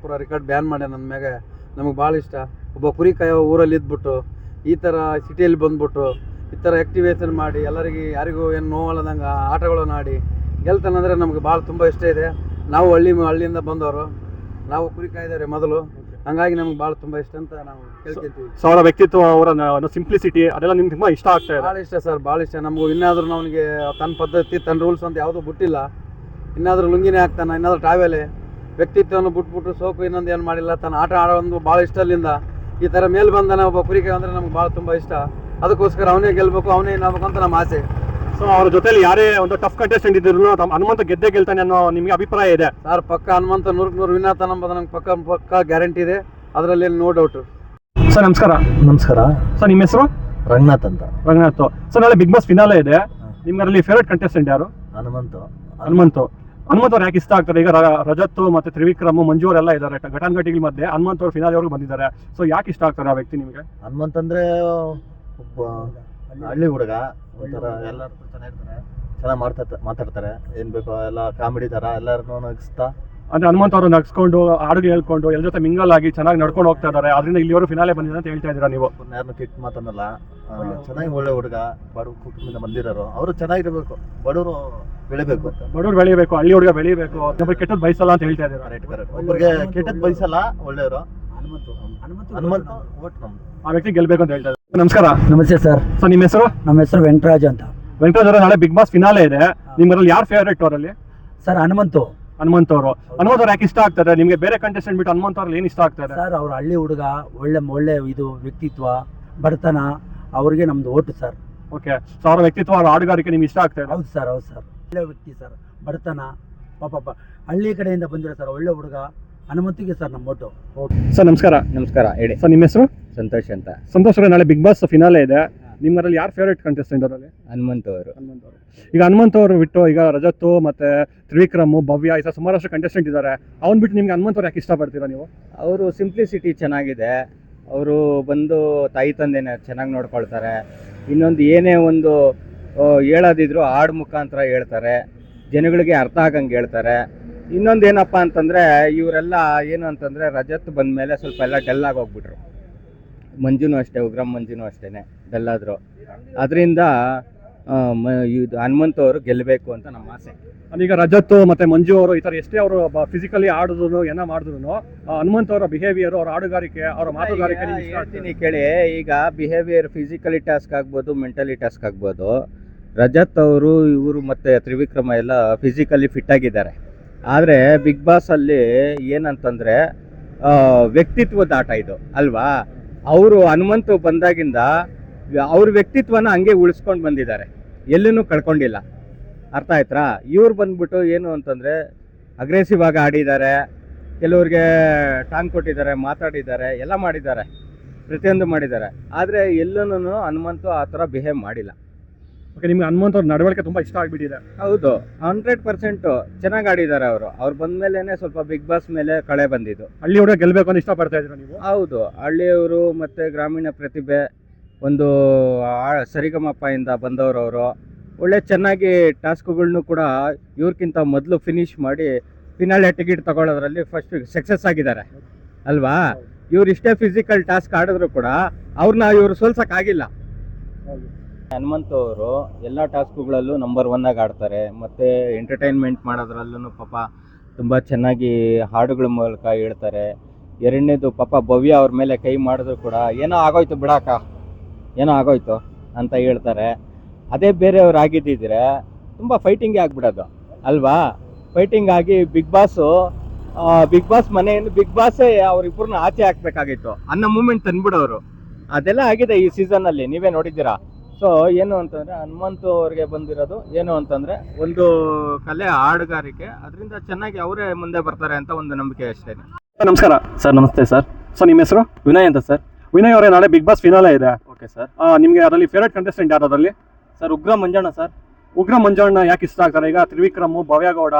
ಪೂರ ರೆಕಾರ್ಡ್ ಬ್ಯಾನ್ ಮಾಡ್ಯ ನನ್ನ ಮ್ಯಾಗೆ, ನಮಗೆ ಭಾಳ ಇಷ್ಟ. ಒಬ್ಬ ಕುರಿ ಕಾಯೋ ಊರಲ್ಲಿ ಇದ್ಬಿಟ್ಟು ಈ ಥರ ಸಿಟಿಯಲ್ಲಿ ಬಂದ್ಬಿಟ್ಟು ಈ ಥರ ಆ್ಯಕ್ಟಿವೇಶನ್ ಮಾಡಿ ಎಲ್ಲರಿಗೆ ಯಾರಿಗೂ ಏನು ನೋವಲ್ಲದಂಗೆ ಆಟಗಳನ್ನು ಆಡಿ ಗೆಲ್ತಾನಂದರೆ ನಮಗೆ ಭಾಳ ತುಂಬ ಇಷ್ಟ ಇದೆ. ನಾವು ಹಳ್ಳಿಯಿಂದ ಬಂದವರು, ನಾವು ಕುರಿ ಕಾಯ್ದವ್ರೆ ಮೊದಲು, ಹಂಗಾಗಿ ನಮ್ಗೆ ಭಾಳ ತುಂಬ ಇಷ್ಟ ಅಂತ ನಾವು ಕೇಳ್ಕೊತೀವಿ. ಸೊ ಅವರ ವ್ಯಕ್ತಿತ್ವ, ಅವರ ಸಿಂಪ್ಲಿಸಿಟಿ ಅದೆಲ್ಲ ನಿಮ್ಗೆ ತುಂಬ ಇಷ್ಟ ಆಗ್ತಾ ಇದೆ? ಭಾಳ ಇಷ್ಟ ಸರ್, ಭಾಳ ಇಷ್ಟ. ನಮಗೂ ಇನ್ನಾದರೂ ಅವನಿಗೆ ತನ್ನ ಪದ್ಧತಿ, ತನ್ನ ರೂಲ್ಸ್ ಅಂತ ಯಾವುದೂ ಬಿಟ್ಟಿಲ್ಲ. ಇನ್ನಾದರೂ ಲುಂಗಿನೇ ಹಾಕ್ತಾನೆ, ಇನ್ನಾದರೂ ಟ್ರಾವೆಲೇ ವ್ಯಕ್ತಿತ್ವವನ್ನು ಬಿಟ್ಬಿಟ್ಟು ಸೋಪು ಇನ್ನೊಂದು ಏನು ಮಾಡಿಲ್ಲ, ತನ್ನ ಆಟ ಆಡೋ ಒಂದು ಭಾಳ ಇಷ್ಟದಿಂದ ಈ ಥರ ಮೇಲೆ ಬಂದನ ಒಬ್ಬ ಕುರಿಕೆ ಅಂದರೆ ನಮ್ಗೆ ಭಾಳ ತುಂಬ ಇಷ್ಟ. ಅದಕ್ಕೋಸ್ಕರ ಅವನೇ ಗೆಲ್ಬೇಕು, ಅವನೇ ಏನಾಗಬೇಕು ಅಂತ ನಮ್ಮ ಆಸೆ. ಸೊ ಅವ್ರ ಜೊತೆಲಿ ಯಾರೇ ಒಂದು ಟಫ್ ಕಂಟೆಸ್ಟೆಂಟ್ ಇದ್ರು ಹನುಮಂತ ಗೆದ್ದೇ ಗೆಲ್ತಾನೆ ಅನ್ನೋ ನಿಮಗೆ ಅಭಿಪ್ರಾಯ ಇದೆ? ಸರ್ ಪಕ್ಕ ಹನುಮಂತ 100% ವಿನ್ ಆಗ್ತಾನೆ ಅಂಬೋದು ನಂಗೆ ಪಕ್ಕ ಗ್ಯಾರಂಟಿ ಇದೆ, ಅದರಲ್ಲಿ ನೋ ಡೌಟು. ಸರ್ ನಮಸ್ಕಾರ. ನಮಸ್ಕಾರ ಸರ್ ನಿಮ್ಮ ಹೆಸರು? ರಂಗನಾಥ್ ಅಂತ. ರಂಗನಾಥ್. ಸರ್ ನಾಳೆ ಬಿಗ್ ಬಾಸ್ ಫಿನಾಲೆ ಇದೆ, ನಿಮ್ಮಲ್ಲಿ ಫೇವರೇಟ್ ಕಂಟೆಸ್ಟೆಂಟ್ ಯಾರು? ಹನುಮಂತು. ಹನುಮಂತ್ ಅವ್ರು ಯಾಕೆ ಇಷ್ಟ ಆಗ್ತಾರೆ? ಈಗ ರಜತ್ ಮತ್ತೆ ತ್ರಿವಿಕ್ರಮ್, ಮಂಜು ಅವರೆಲ್ಲ ಇದ್ದಾರೆ ಘಟಾನುಘಟಿಗಳ ಮಧ್ಯೆ, ಹನುಮಂತ್ ಅವ್ರು ಫಿನಾಲೆವರೆಗೂ ಬಂದಿದ್ದಾರೆ. ಸೊ ಯಾಕೆ ಇಷ್ಟ ಆಗ್ತಾರೆ ಆ ವ್ಯಕ್ತಿ ನಿಮಗೆ? ಹನುಮಂತ್ ಅಂದ್ರೆ ಒಬ್ಬ ಹಳ್ಳಿ ಹುಡುಗ, ಒಂಥರ ಎಲ್ಲರೂ ಚೆನ್ನಾಗಿರ್ತಾರೆ, ಚೆನ್ನಾಗಿ ಮಾತಾಡ್ತಾರೆ, ಏನ್ ಬೇಕೋ ಎಲ್ಲ ಕಾಮಿಡಿ ತರ ಎಲ್ಲರನ್ನೂ ನಗಿಸ್ತಾ. ಅಂದ್ರೆ ಹನುಮಂತ್ ಅವರು ನಗ್ಸ್ಕೊಂಡು ಹಾಡುಗಳು ಹೇಳ್ಕೊಂಡು ಎಲ್ಲ ಜೊತೆ ಮಿಂಗಲ್ ಆಗಿ ಚೆನ್ನಾಗಿ ನಡ್ಕೊಂಡು ಹೋಗ್ತಾ ಇದ್ದಾರೆ, ಅದರಿಂದ ಇಲ್ಲಿವರು ಫಿನಾಲೆ ಬಂದಿದೆ ಅಂತ ಹೇಳ್ತಾ ಇದ್ದೀರಾ ನೀವು? ಯಾರನ್ನು ಕೆಟ್ಟ ಮಾತನ್ನಲ್ಲ, ಚೆನ್ನಾಗಿ ಒಳ್ಳೆ ಹುಡುಗ, ಬಡವ್ರ ಕುಟುಂಬದಿಂದ ಬಂದಿರೋರು, ಅವರು ಚೆನ್ನಾಗಿರ್ಬೇಕು, ಬಡವರು ಬೆಳಿಬೇಕು, ಬಡವ್ರು ಬೆಳಿಬೇಕು, ಹಳ್ಳಿ ಹುಡುಗ ಬೆಳಿಬೇಕು, ಒಬ್ಬರು ಕೆಟ್ಟದ್ ಬಯಸಲ್ಲ ಅಂತ ಹೇಳ್ತಾ ಇದ್ದೀರಾ? ಒಬ್ಬರಿಗೆ ಕೆಟ್ಟದ್ ಬಯಸಲ್ಲ, ಒಳ್ಳೆಯವರು. ಹನುಮಂತ ಓಟ್ ನಮ್ದು. ಆ ವ್ಯಕ್ತಿ ಗೆಲ್ಬೇಕು ಅಂತ ಹೇಳ್ತಾ ಇದ್ದಾರೆ. ನಮಸ್ಕಾರ. ನಮಸ್ತೆ ಸರ್. ಸರ್ ನಿಮ್ಮ ಹೆಸರು? ನಮ್ಮ ಹೆಸರು ವೆಂಕಟರಾಜ್ ಅಂತ. ವೆಂಕಟರಾಜ್ ಅವರ ನಾಳೆ ಬಿಗ್ ಬಾಸ್ ಫಿನಾಲೆ ಇದೆ, ನಿಮ್ಮಲ್ಲಿ ಯಾರು ಫೇವರೇಟ್ ಅವರಲ್ಲಿ? ಸರ್ ಹನುಮಂತ್ ಅವರು ಯಾಕೆ ಇಷ್ಟ ಆಗ್ತಾರೆ ನಿಮಗೆ? ಬೇರೆ ಕಂಟೆಸ್ಟೆಂಟ್ ಬಿಟ್ಟು ಹನುಮಂತ್ ಅವ್ರಲ್ಲಿ ಏನು ಇಷ್ಟ ಆಗ್ತಾರೆ? ಸರ್ ಅವ್ರ ಹಳ್ಳಿ ಹುಡುಗ, ಒಳ್ಳೆ ಇದು ವ್ಯಕ್ತಿತ್ವ, ಬಡತನ, ಅವ್ರಿಗೆ ನಮ್ದು ಓಟು ಸರ್. ಓಕೆ. ಸೊ ಅವ್ರ ವ್ಯಕ್ತಿತ್ವ, ಅವ್ರ ಹಾಡುಗಾರಿಕೆ ನಿಮ್ಗೆ ಇಷ್ಟ ಆಗ್ತಾ ಇದೆ? ಹೌದು ಸರ್, ಒಳ್ಳೆ ವ್ಯಕ್ತಿ ಸರ್, ಬಡತನ, ಪಾಪ ಹಳ್ಳಿ ಕಡೆಯಿಂದ ಬಂದಿರೋ ಸರ್, ಒಳ್ಳೆ ಹುಡುಗ, ಹನುಮಂತಿಗೆ ಸರ್ ನಮ್ಮ ಓಟು. ಸರ್ ನಮಸ್ಕಾರ. ನಮಸ್ಕಾರ ಹೇಳಿ. ಸರ್ ನಿಮ್ಮ ಹೆಸರು? ಸಂತೋಷ್ ಅಂತ. ಸಂತೋಷ್ ಅವರೇ, ನಾಳೆ ಬಿಗ್ ಬಾಸ್ ಫಿನಾಲೆ ಇದೆ, ನಿಮ್ಮಲ್ಲಿ ಯಾರು ಫೇವರೇಟ್ ಕಂಟೆಸ್ಟೆಂಟ್ ಅವರಲ್ಲಿ? ಹನುಮಂತ್ ಅವರು. ಈಗ ಹನುಮಂತ್ ಅವರು ಬಿಟ್ಟು ಈಗ ರಜತ್ ಮತ್ತೆ ತ್ರಿವಿಕ್ರಮ್, ಭವ್ಯ, ಈ ಸುಮಾರಷ್ಟು ಕಂಟೆಸ್ಟೆಂಟ್ ಇದ್ದಾರೆ, ಅವ್ನು ಬಿಟ್ಟು ನಿಮ್ಗೆ ಹನುಮಂತ್ ಅವ್ರು ಯಾಕೆ ಇಷ್ಟಪಡ್ತೀರಾ ನೀವು? ಅವರು ಸಿಂಪ್ಲಿಸಿಟಿ ಚೆನ್ನಾಗಿದೆ, ಅವರು ಬಂದು ತಾಯಿ ತಂದೆನ ಚೆನ್ನಾಗಿ ನೋಡ್ಕೊಳ್ತಾರೆ, ಇನ್ನೊಂದು ಏನೇ ಒಂದು ಹೇಳೋದಿದ್ರು ಹಾಡು ಮುಖಾಂತರ ಹೇಳ್ತಾರೆ, ಜನಗಳಿಗೆ ಅರ್ಥ ಆಗಂಗೆ ಹೇಳ್ತಾರೆ. ಇನ್ನೊಂದು ಏನಪ್ಪ ಅಂತಂದರೆ ಇವರೆಲ್ಲ ಏನು ಅಂತಂದರೆ ರಜತ್ ಬಂದ ಮೇಲೆ ಸ್ವಲ್ಪ ಎಲ್ಲ ಡಲ್ ಆಗಿ ಹೋಗ್ಬಿಟ್ರು. ಮಂಜುನೂ ಅಷ್ಟೇ, ಉಗ್ರಂ ಮಂಜುನೂ ಅಷ್ಟೇ ಡಲ್ ಆದರು. ಅದರಿಂದ ಇದು ಹನುಮಂತ್ ಅವರು ಗೆಲ್ಲಬೇಕು ಅಂತ ನಮ್ಮ ಆಸೆ. ಈಗ ರಜತ್ ಮತ್ತೆ ಮಂಜು ಅವರು ಈ ಥರ ಎಷ್ಟೇ ಅವರು ಫಿಸಿಕಲಿ ಆಡಿದ್ರು ಏನೋ ಮಾಡಿದ್ರು, ಹನುಮಂತ್ ಅವರ ಬಿಹೇವಿಯರ್, ಅವ್ರ ಹಾಡುಗಾರಿಕೆ, ಅವರ ಮಾತುಗಾರಿಕೆ ಹೇಳ್ತೀನಿ ಕೇಳಿ. ಈಗ ಬಿಹೇವಿಯರ್ ಫಿಸಿಕಲಿ ಟಾಸ್ಕ್ ಆಗ್ಬೋದು, ಮೆಂಟಲಿ ಟಾಸ್ಕ್ ಆಗ್ಬೋದು. ರಜತ್ ಅವರು, ಇವರು ಮತ್ತು ತ್ರಿವಿಕ್ರಮ ಎಲ್ಲ ಫಿಸಿಕಲಿ ಫಿಟ್ ಆಗಿದ್ದಾರೆ. ಆದರೆ ಬಿಗ್ ಬಾಸಲ್ಲಿ ಏನಂತಂದರೆ ವ್ಯಕ್ತಿತ್ವದ ಆಟ ಇದು ಅಲ್ವಾ. ಅವರು ಹನುಮಂತು ಬಂದಾಗಿಂದ ಅವ್ರ ವ್ಯಕ್ತಿತ್ವನ ಹಂಗೆ ಉಳಿಸ್ಕೊಂಡು ಬಂದಿದ್ದಾರೆ, ಎಲ್ಲೂ ಕಳ್ಕೊಂಡಿಲ್ಲ. ಅರ್ಥ ಆಯ್ತಾ? ಇವ್ರು ಬಂದ್ಬಿಟ್ಟು ಏನು ಅಂತಂದರೆ ಅಗ್ರೆಸಿವ್ ಆಗಿ ಆಡಿದ್ದಾರೆ, ಕೆಲವ್ರಿಗೆ ಟಾಂಗ್ ಕೊಟ್ಟಿದ್ದಾರೆ, ಮಾತಾಡಿದ್ದಾರೆ, ಎಲ್ಲ ಮಾಡಿದ್ದಾರೆ, ಪ್ರತಿಯೊಂದು ಮಾಡಿದ್ದಾರೆ. ಆದರೆ ಎಲ್ಲೂ ಹನುಮಂತು ಆ ಥರ ಬಿಹೇವ್ ಮಾಡಿಲ್ಲ. ಓಕೆ. ನಿಮ್ಗೆ ಹನುಮಂತ್ ಅವ್ರ ನಡವಳಿಕೆ ತುಂಬ ಇಷ್ಟ ಆಗಿಬಿಟ್ಟಿದೆ? ಹೌದು, 100% ಚೆನ್ನಾಗಿ ಆಡಿದ್ದಾರೆ ಅವರು. ಅವ್ರು ಬಂದ ಮೇಲೇ ಸ್ವಲ್ಪ ಬಿಗ್ ಬಾಸ್ ಮೇಲೆ ಕಳೆ ಬಂದಿದ್ದು. ಹಳ್ಳಿ ಹುಡುಗ ಗೆಲ್ಲಬೇಕು ಅಂತ ಇಷ್ಟಪಡ್ತಾ ಇದ್ದೀರಾ ನೀವು? ಹೌದು, ಹಳ್ಳಿಯವರು ಮತ್ತು ಗ್ರಾಮೀಣ ಪ್ರತಿಭೆ, ಒಂದು ಸರಿಗಮಪ್ಪ ಇಂದ ಬಂದವರು ಅವರು. ಒಳ್ಳೆ ಚೆನ್ನಾಗಿ ಟಾಸ್ಕ್ಗಳ್ನು ಕೂಡ ಇವ್ರಿಗಿಂತ ಮೊದಲು ಫಿನಿಶ್ ಮಾಡಿ ಫಿನಾಲೆ ಟಿಕೆಟ್ ತಗೊಳ್ಳೋದ್ರಲ್ಲಿ ಫಸ್ಟ್ ಸಕ್ಸಸ್ ಆಗಿದ್ದಾರೆ ಅಲ್ವಾ. ಇವ್ರು ಇಷ್ಟೇ ಫಿಸಿಕಲ್ ಟಾಸ್ಕ್ ಆಡಿದ್ರು ಕೂಡ ಅವ್ರನ್ನ ಇವರು ಸೋಲ್ಸೋಕ್ಕಾಗಿಲ್ಲ. ಹನುಮಂತ್ ಅವರು ಎಲ್ಲ ಟಾಸ್ಕ್ಗಳಲ್ಲೂ ನಂಬರ್ 1 ಆಗಿ ಆಡ್ತಾರೆ, ಮತ್ತು ಎಂಟರ್ಟೈನ್ಮೆಂಟ್ ಮಾಡೋದ್ರಲ್ಲೂ ಪಾಪ ತುಂಬ ಚೆನ್ನಾಗಿ ಹಾಡುಗಳ ಮೂಲಕ ಹೇಳ್ತಾರೆ. ಎರಡನೇದು ಪಾಪ ಭವ್ಯ ಅವ್ರ ಮೇಲೆ ಕೈ ಮಾಡಿದ್ರು ಕೂಡ ಏನೋ ಆಗೋಯ್ತು ಬಿಡಾಕ, ಏನೋ ಆಗೋಯ್ತು ಅಂತ ಹೇಳ್ತಾರೆ. ಅದೇ ಬೇರೆಯವ್ರು ಆಗಿದ್ದಿದ್ರೆ ತುಂಬ ಫೈಟಿಂಗೇ ಆಗಿಬಿಡೋದು ಅಲ್ವಾ. ಫೈಟಿಂಗ್ ಆಗಿ ಬಿಗ್ ಬಾಸ್ ಮನೆಯಿಂದ ಬಿಗ್ ಬಾಸೇ ಅವರಿಬ್ಬರನ್ನ ಆಚೆ ಹಾಕ್ಬೇಕಾಗಿತ್ತು ಅನ್ನೋ ಮೂಮೆಂಟ್ ತಂದ್ಬಿಡೋರು. ಅದೆಲ್ಲ ಆಗಿದೆ ಈ ಸೀಸನ್ನಲ್ಲಿ, ನೀವೇ ನೋಡಿದ್ದೀರಾ. ಸೊ ಏನು ಅಂತಂದರೆ ಹನುಮಂತು ಅವ್ರಿಗೆ ಬಂದಿರೋದು ಏನು ಅಂತಂದರೆ ಒಂದು ಕಲೆ, ಹಾಡುಗಾರಿಕೆ, ಅದರಿಂದ ಚೆನ್ನಾಗಿ ಅವರೇ ಮುಂದೆ ಬರ್ತಾರೆ ಅಂತ ಒಂದು ನಂಬಿಕೆ ಅಷ್ಟೇ. ನಮಸ್ಕಾರ ಸರ್. ನಮಸ್ತೆ ಸರ್. ಸರ್ ನಿಮ್ಮ ಹೆಸರು? ವಿನಯ್ ಅಂತ ಸರ್. ವಿನಯ್ ಅವರೇ, ನಾಳೆ ಬಿಗ್ ಬಾಸ್ ಫಿನಾಲೆ ಇದೆ. Okay sir. ನಿಮಗೆ ಅದರಲ್ಲಿ ಫೇವರೇಟ್ ಕಂಟೆಸ್ಟೆಂಟ್ ಯಾರು ಅದರಲ್ಲಿ? ಸರ್ ಉಗ್ರ ಮಂಜಣ್ಣ ಸರ್. ಉಗ್ರ ಮಂಜಣ್ಣ ಯಾಕೆ ಇಷ್ಟ ಆಗ್ತಾರೆ? ಈಗ ತ್ರಿವಿಕ್ರಮ್, ಭವ್ಯಗೌಡ,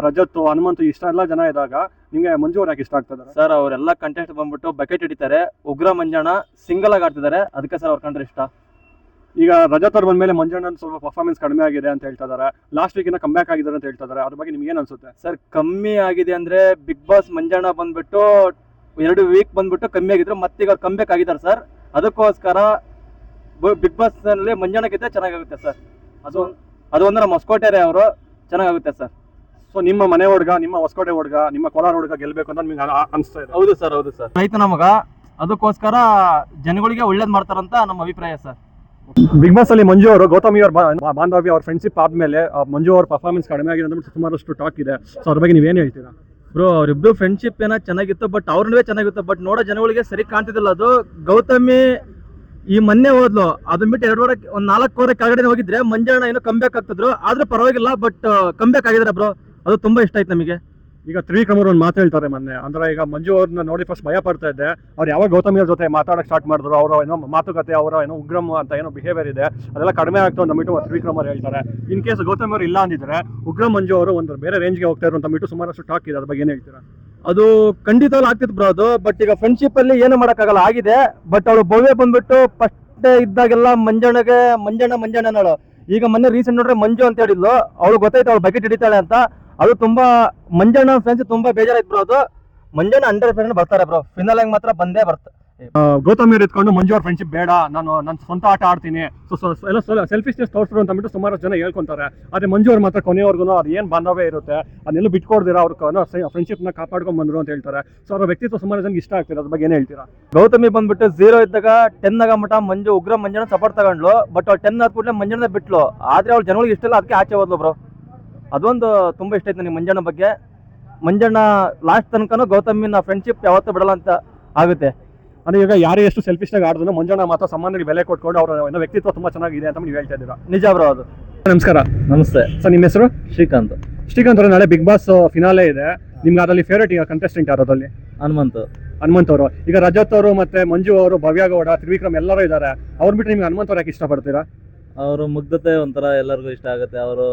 ರಜತ್, ಹನುಮಂತು ಇಷ್ಟೆಲ್ಲ ಜನ ಇದ್ದಾಗ ನಿಮಗೆ ಮಂಜು ಅವ್ರು ಯಾಕೆ ಇಷ್ಟ ಆಗ್ತದೆ? ಸರ್ ಅವರೆಲ್ಲ ಕಂಟೆಸ್ಟ್ ಬಂದ್ಬಿಟ್ಟು ಬಕೆಟ್ ಹಿಡಿತಾರೆ, ಉಗ್ರ ಮಂಜಣ್ಣ ಸಿಂಗಲ್ ಆಗಿ ಆಡ್ತಿದ್ದಾರೆ, ಅದಕ್ಕೆ ಸರ್ ಅವ್ರ ಕಂಡ್ರೆ ಇಷ್ಟ. ಈಗ ರಜತ್ ಅವ್ರು ಬಂದ ಮೇಲೆ ಮಂಜಣ್ಣ ಸ್ವಲ್ಪ ಪರ್ಫಾರ್ಮೆನ್ಸ್ ಕಡಿಮೆ ಆಗಿದೆ ಅಂತ ಹೇಳ್ತಾ ಇದ್ದಾರೆ, ಲಾಸ್ಟ್ ವೀಕಿನ ಕಮ್ ಬ್ಯಾಕ್ ಆಗಿದ್ದಾರೆ ಅಂತ ಹೇಳ್ತಾ ಇದ್ದಾರೆ. ಅದ್ರ ಬಗ್ಗೆ ನಿಮ್ಗೆ ಏನು ಅನ್ಸುತ್ತೆ? ಸರ್ ಕಮ್ಮಿ ಆಗಿದೆ ಅಂದರೆ ಬಿಗ್ ಬಾಸ್ ಮಂಜಣ್ಣ ಬಂದ್ಬಿಟ್ಟು 2 ವೀಕ್ ಬಂದ್ಬಿಟ್ಟು ಕಮ್ಮಿ ಆಗಿದ್ರು, ಮತ್ತೀಗ ಅವ್ರು ಕಮ್ ಬ್ಯಾಕ್ ಆಗಿದ್ದಾರೆ ಸರ್. ಅದಕ್ಕೋಸ್ಕರ ಬಿಗ್ ಬಾಸ್ ನಲ್ಲಿ ಮಂಜಣ್ಣಕ್ಕಿಂತ ಚೆನ್ನಾಗಾಗುತ್ತೆ ಸರ್. ಅದು ಒಂದು ನಮ್ಮ ಹೊಸಕೋಟೆ ಅವರು ಚೆನ್ನಾಗುತ್ತೆ ಸರ್. ಸೊ ನಿಮ್ಮ ಮನೆ ಹುಡುಗ, ನಿಮ್ಮ ಹೊಸಕೋಟೆ ಹುಡುಗ, ನಿಮ್ಮ ಕೋಲಾರ ಹುಡುಗ ಗೆಲ್ಬೇಕು ಅಂತ ನಿಮ್ಗೆ ಅನಿಸ್ತಾ ಇದೆ? ಹೌದು ಸರ್, ಹೌದು ಸರ್. ರೈತನ ಮಗ, ಅದಕ್ಕೋಸ್ಕರ ಜನಗಳಿಗೆ ಒಳ್ಳೇದು ಮಾಡ್ತಾರಂತ ನಮ್ಮ ಅಭಿಪ್ರಾಯ ಸರ್. ಬಿಗ್ ಬಾಸ್ ಅಲ್ಲಿ ಮಂಜು ಅವರು, ಗೌತಮಿ ಅವ್ರ ಬಾಂಧವ್ಯ, ಅವ್ರ ಫ್ರೆಂಡ್ಶಿಪ್ ಆದ್ಮೇಲೆ ಮಂಜು ಅವ್ರ ಪರ್ಫಾರ್ಮೆನ್ಸ್ ಕಡಿಮೆ ಆಗಿದೆ ಅಂತ ಸುಮಾರಷ್ಟು ಟಾಕ್ ಇದೆ. ಸೊ ಅದ್ರ ಬಗ್ಗೆ ನೀವೇನು ಹೇಳ್ತೀರಾ? ಬ್ರೋ ಅವರಿಬ್ರು ಫ್ರೆಂಡ್ಶಿಪ್ ಏನೋ ಚೆನ್ನಾಗಿತ್ತು, ಬಟ್ ಅವ್ರ ನಡುವೆ ಚೆನ್ನಾಗಿತ್ತು, ಬಟ್ ನೋಡೋ ಜನಗಳಿಗೆ ಸರಿ ಕಾಣ್ತಿದ್ದಿಲ್ಲ ಅದು. ಗೌತಮಿ ಈ ಮೊನ್ನೆ ಹೋದ್ಲು, ಅದನ್ನ ಬಿಟ್ಟು 2 ವಾರ ಒಂದು 4 ವಾರ ಕೆಳಗಡೆ ಹೋಗಿದ್ರೆ ಮಂಜಣ್ಣ ಏನೋ ಕಮ್ಬ್ಯಾಕ್ ಆಗ್ತಿದ್ರು, ಆದ್ರೆ ಪರವಾಗಿಲ್ಲ, ಬಟ್ ಕಮ್ಬ್ಯಾಕ್ ಆಗಿದ್ದಾರೆ ಬ್ರೋ. ಅದು ತುಂಬಾ ಇಷ್ಟ ಆಯ್ತು ನಮಗೆ. ಈಗ ತ್ರಿವಿಕ್ರಮ್ ಅವರು ಒಂದು ಮಾತು ಹೇಳ್ತಾರೆ ಮೊನ್ನೆ, ಅಂದ್ರೆ ಈಗ ಮಂಜು ಅವ್ರನ್ನ ನೋಡಿ ಫಸ್ಟ್ ಭಯ ಪಡ್ತಾ ಇದ್ದೆ, ಅವ್ರು ಯಾವಾಗ ಗೌತಮಿ ಅವ್ರ ಜೊತೆ ಮಾತಾಡಕ್ ಸ್ಟಾರ್ಟ್ ಮಾಡಿದ್ರು, ಅವರ ಏನೋ ಮಾತುಕತೆ, ಅವರ ಏನೋ ಉಗ್ರಮ್ ಅಂತ ಏನೋ ಬಿಹೇವಿಯರ್ ಇದೆ, ಅದೆಲ್ಲ ಕಡಿಮೆ ಆಗ್ತು ಅಂದ್ಬಿಟ್ಟು ತ್ರಿವಿಕ್ರಮ್ ಅವ್ರು ಹೇಳ್ತಾರೆ. ಇನ್ ಕೇಸ್ ಗೌತಮಿ ಅವ್ರು ಇಲ್ಲ ಅಂದಿದ್ರೆ ಉಗ್ರಮ್ ಮಂಜು ಅವರು ಒಂದು ಬೇರೆ ರೇಂಜ್ಗೆ ಹೋಗ್ತಾ ಇದ್ರು ಅಂದ್ಬಿಟ್ಟು ಸುಮಾರಷ್ಟು ಟಾಕ್ ಇದೆ. ಅದ್ರ ಬಗ್ಗೆ ಏನ್ ಹೇಳ್ತೀರಾ? ಅದು ಖಂಡಿತವಾಗ್ಲೂ ಆಗ್ತಿತ್ತು ಬ್ರೋ ಅದು, ಬಟ್ ಈಗ ಫ್ರೆಂಡ್ಶಿಪ್ ಅಲ್ಲಿ ಏನು ಮಾಡೋಕ್ಕಾಗಲ್ಲ, ಆಗಿದೆ. ಬಟ್ ಅವಳು ಭವ್ಯ ಬಂದ್ಬಿಟ್ಟು ಫಸ್ಟ್ ಇದ್ದಾಗೆಲ್ಲ ಮಂಜಣ್ಣ ಅನ್ನೋಳು. ಈಗ ಮೊನ್ನೆ ರೀಸೆಂಟ್ ನೋಡ್ರೆ ಮಂಜು ಅಂತ ಹೇಳಿದ್ಲು, ಅವಳು ಗೊತ್ತಾಯ್ತು ಅವಳು ಬಕೆಟ್ ಹಿಡಿತಾಳೆ ಅಂತ. ಅದು ತುಂಬಾ ಮಂಜಣ್ಣ ಫ್ರೆಂಡ್ಸ್ ತುಂಬಾ ಬೇಜಾರಾಯ್ತು ಬ್ರೋ. ಅದು ಮಂಜಣ್ಣ 100% ಬರ್ತಾರೆ ಬ್ರೋ, ಫಿನಾಲ್ ಮಾತ್ರ ಬಂದೇ ಬರ್ತಾರೆ. ಗೌತಮಿ ಅವ್ರು ಎತ್ಕೊಂಡು ಮಂಜು ಅವ್ರ ಫ್ರೆಂಡ್ಶಿಪ್ ಬೇಡ, ನಾನು ನನ್ನ ಸ್ವಂತ ಆಟ ಆಡ್ತೀನಿ, ಎಲ್ಲ ಸೆಲ್ಫಿಶ್ನೆಸ್ ತೋರಿಸ್ರು ಅಂತ ಅಂದ್ಬಿಟ್ಟು ಸುಮಾರು ಜನ ಹೇಳ್ಕೊಂತಾರೆ. ಆದ್ರೆ ಮಂಜು ಅವ್ರು ಮಾತ್ರ ಕೊನೆಯವರೆಗೂ ಅದು ಏನ್ ಬಾಂಧವ್ಯ ಇರುತ್ತೆ ಅದನ್ನೆಲ್ಲ ಬಿಟ್ಕೊಡ್ದಿರ ಅವ್ರ ಫ್ರೆಂಡ್ಶಿಪ್ ನ ಕಾಪಾಡ್ಕೊಂಡ್ ಬಂದ್ರು ಅಂತ ಹೇಳ್ತಾರೆ. ಸೊ ಅವ್ರ ವ್ಯಕ್ತಿತ್ವ ಸುಮಾರು ಜನಕ್ಕೆ ಇಷ್ಟ ಆಗ್ತಿದೆ. ಅದ್ರ ಬಗ್ಗೆ ಏನ್ ಹೇಳ್ತೀರಾ? ಗೌತಮಿ ಬಂದ್ಬಿಟ್ಟು 0 ಇದ್ದಾಗ 10 ಆಗ ಮಟ ಮಂಜು ಉಗ್ರ ಮಂಜಣ್ಣ ಸಪೋರ್ಟ್ ತಗೊಂಡ್ಲು, ಬಟ್ ಅವ್ಳು 10 ಆದ ಕೂಡಲೇ ಮಂಜಣ್ಣ ಬಿಟ್ಲು. ಆದ್ರೆ ಅವ್ಳು ಜನಗಳಿಗೆ ಇಷ್ಟ ಇಲ್ಲ, ಅದಕ್ಕೆ ಆಚೆ ಹೋದ್ಲು ಬ್ರೋ. ಅದೊಂದು ತುಂಬಾ ಇಷ್ಟ ಆಯ್ತು ನನಗೆ ಮಂಜಣ್ಣ ಬಗ್ಗೆ. ಮಂಜಣ್ಣ ಲಾಸ್ಟ್ ತನಕನೂ ಗೌತಮಿನ ಫ್ರೆಂಡ್ಶಿಪ್ ಯಾವತ್ತೂ ಬಿಡಲ್ಲ ಅಂತ ಆಗುತ್ತೆ. ಅಂದ್ರೆ ಈಗ ಯಾರೇ ಎಷ್ಟು ಸೆಲ್ಫಿಶ್ನಾಗ ಆಡಿದ್ರು ಮಂಜಣ್ಣ ಮಾತ್ರ ಸಮಾನರಿಗೆ ಬೆಲೆ ಕೊಟ್ಕೊಂಡು ಅವರ ವ್ಯಕ್ತಿತ್ವ ತುಂಬಾ ಚೆನ್ನಾಗಿದೆ ಅಂತ ನೀವು ಹೇಳ್ತಾ ಇದ್ದೀರಾ. ನಿಜ ಬ್ರೋ ಅದು. ನಮಸ್ಕಾರ. ನಮಸ್ತೆ ಸರ್, ನಿಮ್ಮ ಹೆಸರು? ಶ್ರೀಕಾಂತ್. ಶ್ರೀಕಾಂತ್ ಅವರು, ನಾಳೆ ಬಿಗ್ ಬಾಸ್ ಫಿನಾಲೆ ಇದೆ, ನಿಮ್ಗೆ ಅದರಲ್ಲಿ ಫೇವರೇಟ್ ಈಗ ಕಂಟೆಸ್ಟೆಂಟ್ ಯಾರು ಅದರಲ್ಲಿ? ಹನುಮಂತ್ ಅವರು. ಈಗ ರಜತ್ ಅವರು ಮತ್ತೆ ಮಂಜು ಅವರು, ಭವ್ಯ ಗೌಡ, ತ್ರಿವಿಕ್ರಮ್ ಎಲ್ಲರೂ ಇದ್ದಾರೆ. ಅವ್ರು ಬಿಟ್ಟು ನಿಮ್ಗೆ ಹನುಮಂತ್ ಅವ್ರು ಯಾಕೆ ಇಷ್ಟಪಡ್ತೀರಾ? ಅವರು ಮುಗ್ಧತೆ ಒಂಥರ ಎಲ್ಲರಿಗೂ ಇಷ್ಟ ಆಗುತ್ತೆ, ಅವರು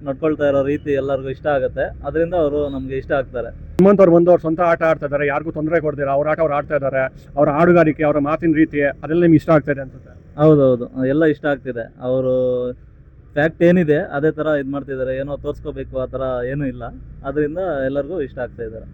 ನಡ್ಕೊಳ್ತಾ ಇರೋ ರೀತಿ ಎಲ್ಲರಿಗೂ ಇಷ್ಟ ಆಗುತ್ತೆ, ಅದರಿಂದ ಅವರು ನಮ್ಗೆ ಇಷ್ಟ ಆಗ್ತಾರೆ. ಹನುಮಂತ್ ಅವ್ರು ಬಂದು ಅವ್ರ ಸ್ವಂತ ಆಟ ಆಡ್ತಾ ಇದ್ದಾರೆ, ಯಾರಿಗೂ ತೊಂದರೆ ಕೊಡ್ತೀರಾ, ಅವ್ರ ಆಟ ಅವ್ರು ಆಡ್ತಾ ಇದ್ದಾರೆ, ಅವ್ರ ಹಾಡುಗಾರಿಕೆ, ಅವರ ಮಾತಿನ ರೀತಿ ಅದೆಲ್ಲ ನಿಮ್ಗೆ ಇಷ್ಟ ಆಗ್ತಾ ಇದೆ ಅನ್ಸುತ್ತೆ? ಹೌದೌದು, ಎಲ್ಲ ಇಷ್ಟ ಆಗ್ತಿದೆ. ಅವರು ಫ್ಯಾಕ್ಟ್ ಏನಿದೆ ಅದೇ ಥರ ಇದು ಮಾಡ್ತಿದ್ದಾರೆ, ಏನೋ ತೋರಿಸ್ಕೋಬೇಕು ಆ ಥರ ಏನೂ ಇಲ್ಲ, ಅದರಿಂದ ಎಲ್ಲರಿಗೂ ಇಷ್ಟ ಆಗ್ತಾ ಇದ್ದಾರೆ.